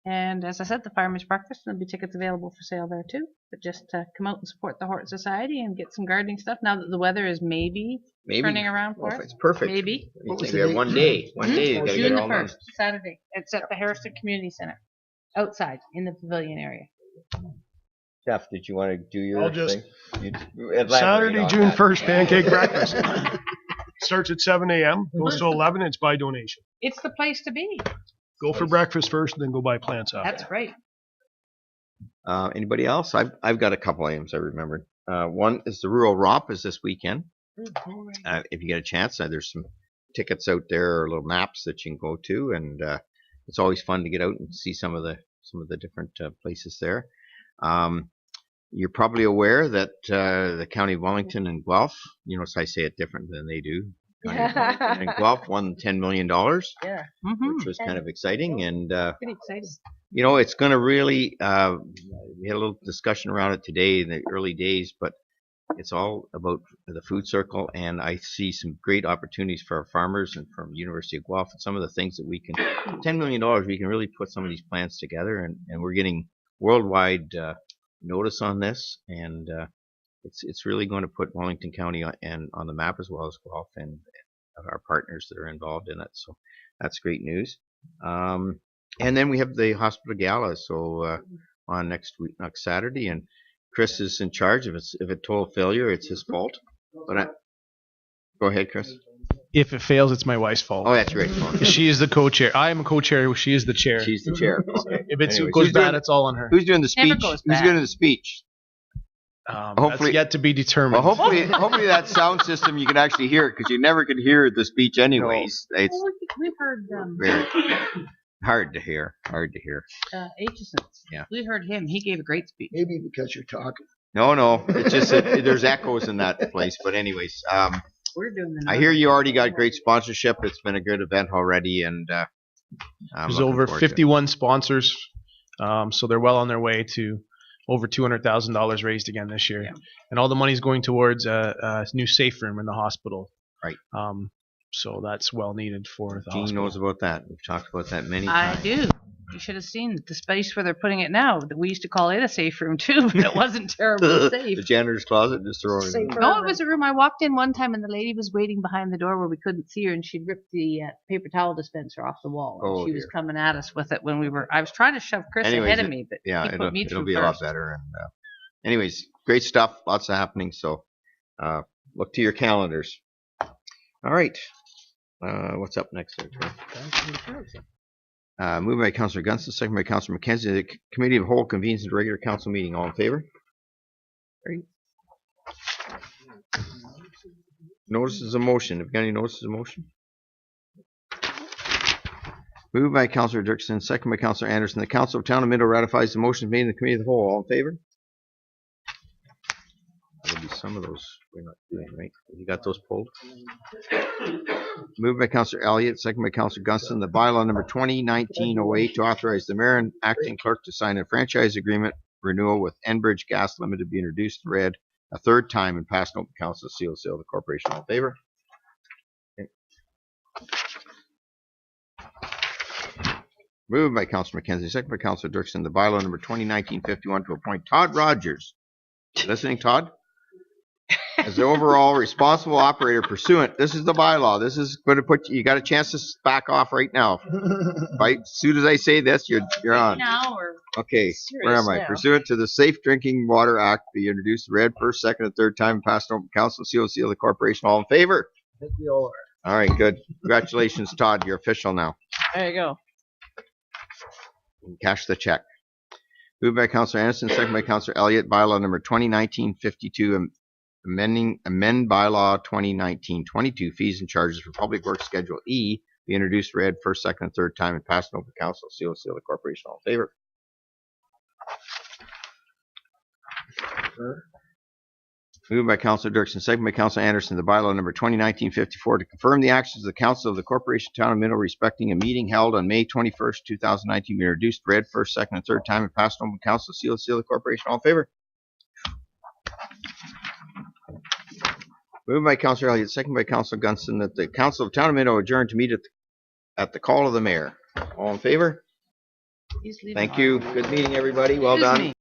And as I said, the Fireman's Breakfast, there'll be tickets available for sale there too. But just to come out and support the Hort Society and get some gardening stuff now that the weather is maybe turning around for us. It's perfect. Maybe. We have one day. One day you gotta June get it the all done. 1st, Saturday. It's at the Harrison Community Center, outside in the pavilion area. Jeff, did you want to do your I'll just- thing? Elaborate Saturday, on June that. 1st, pancake breakfast. Starts at 7 a.m., goes to 11, it's by donation. It's the place to be. Go for breakfast first, and then go buy plants after. That's right. Anybody else? I've got a couple items I remembered. One is the Rural Romp is this weekend. If you get a chance, there's some tickets out there, or little maps that you can go to, and it's always fun to get out and see some of the different places there. You're probably aware that the County of Wellington and Guelph, you notice I say it different than they do. County of Wellington and Guelph won $10 million, Yeah. which was kind of exciting, and Pretty exciting. you know, it's going to really, we had a little discussion around it today in the early days, but it's all about the food circle, and I see some great opportunities for our farmers and from University of Guelph, and some of the things that we can, $10 million, we can really put some of these plans together, and we're getting worldwide notice on this, and it's really going to put Wellington County on the map, as well as Guelph and our partners that are involved in it, so that's great news. And then we have the hospital gala, so on next Saturday, and Chris is in charge. If a total failure, it's his fault. But go ahead, Chris. If it fails, it's my wife's fault. Oh, that's right. She is the co-chair. I am a co-chair. She is the chair. She's the chair. If it Anyways, goes bad, it's all on her. Who's doing the speech? Who's doing the speech? Hopefully, that's yet to be determined. Well, hopefully that sound system you can actually hear it, because you never could hear the speech anyways. It's We've heard very hard to hear. Aitchison. Yeah. We heard him. He gave a great speech. Maybe because you're talking. No, it's just that there's echoes in that place. But anyways, We're doing the I hear you already got great sponsorship. It's been a good event already, and there's over 51 sponsors, so they're well on their way to over $200,000 raised again this year, and all the money's going towards a new safe room in the hospital. Right. So that's well needed for the Jean hospital. knows about that. We've talked about that many times. I do. You should have seen the space where they're putting it now. We used to call it a safe room too, but it wasn't terribly safe. The janitor's closet, just throwing it in. No, it was a room. I walked in one time and the lady was waiting behind the door where we couldn't see her, and she'd ripped the paper towel dispenser off the wall. Oh, she was dear. coming at us with it when we were. I was trying to shove Chris ahead of me, but he put me through it'll be first. a lot better. And anyways, great stuff. Lots of happening. So look to your calendars. All right. What's up next there, Troy? Moved by Councillor Gunston, second by Councillor McKenzie. The Committee of Whole convenes into regular council meeting. All in favor? Great. Notices of motion. Have you got any notices of motion? Moved by Councillor Dirksen, second by Councillor Anderson. The Council of Town of Minto ratifies the motion made in the Committee of the Whole. All in favor? There'll be some of those we're not doing, right? You got those pulled? Moved by Councillor Elliott, second by Councillor Gunston. The bylaw number 2019-08 to authorize the mayor and acting clerk to sign a franchise agreement renewal with Enbridge Gas Limited be introduced and read a third time and passed open council seal of the corporation. All in favor? Okay. Moved by Councillor McKenzie, second by Councillor Dirksen. The bylaw number 2019-51 to appoint Todd Rogers. Listening, Todd? As the overall responsible operator pursuant, this is the bylaw. This is going to put you got a chance to back off right now. Right? As soon as I say this, you're on. Now or Okay, where am I? now. Pursuant to the Safe Drinking Water Act, be introduced, read first, second, and third time, and passed over council, seal of the corporation. All in favor? I think we all are. All right, good. Congratulations, Todd. You're official now. There you go. You can cash the check. Moved by Councillor Anderson, second by Councillor Elliott. Bylaw number 2019-52, amend bylaw 2019-22, fees and charges for public works schedule E, be introduced, read first, second, and third time, and passed over council, seal of the corporation. All in favor? Moved by Councillor Dirksen, second by Councillor Anderson. The bylaw number 2019-54 to confirm the actions of the Council of the Corporation Town of Minto respecting a meeting held on May 21st, 2019, be introduced, read first, second, and third time, and passed over council, seal of the corporation. All in favor? Moved by Councillor Elliott, second by Councillor Gunston, that the Council of Town of Minto adjourn to meet at the call of the mayor. All in favor? He's leaving Thank already. you. Good meeting, everybody. Well Excuse done. me.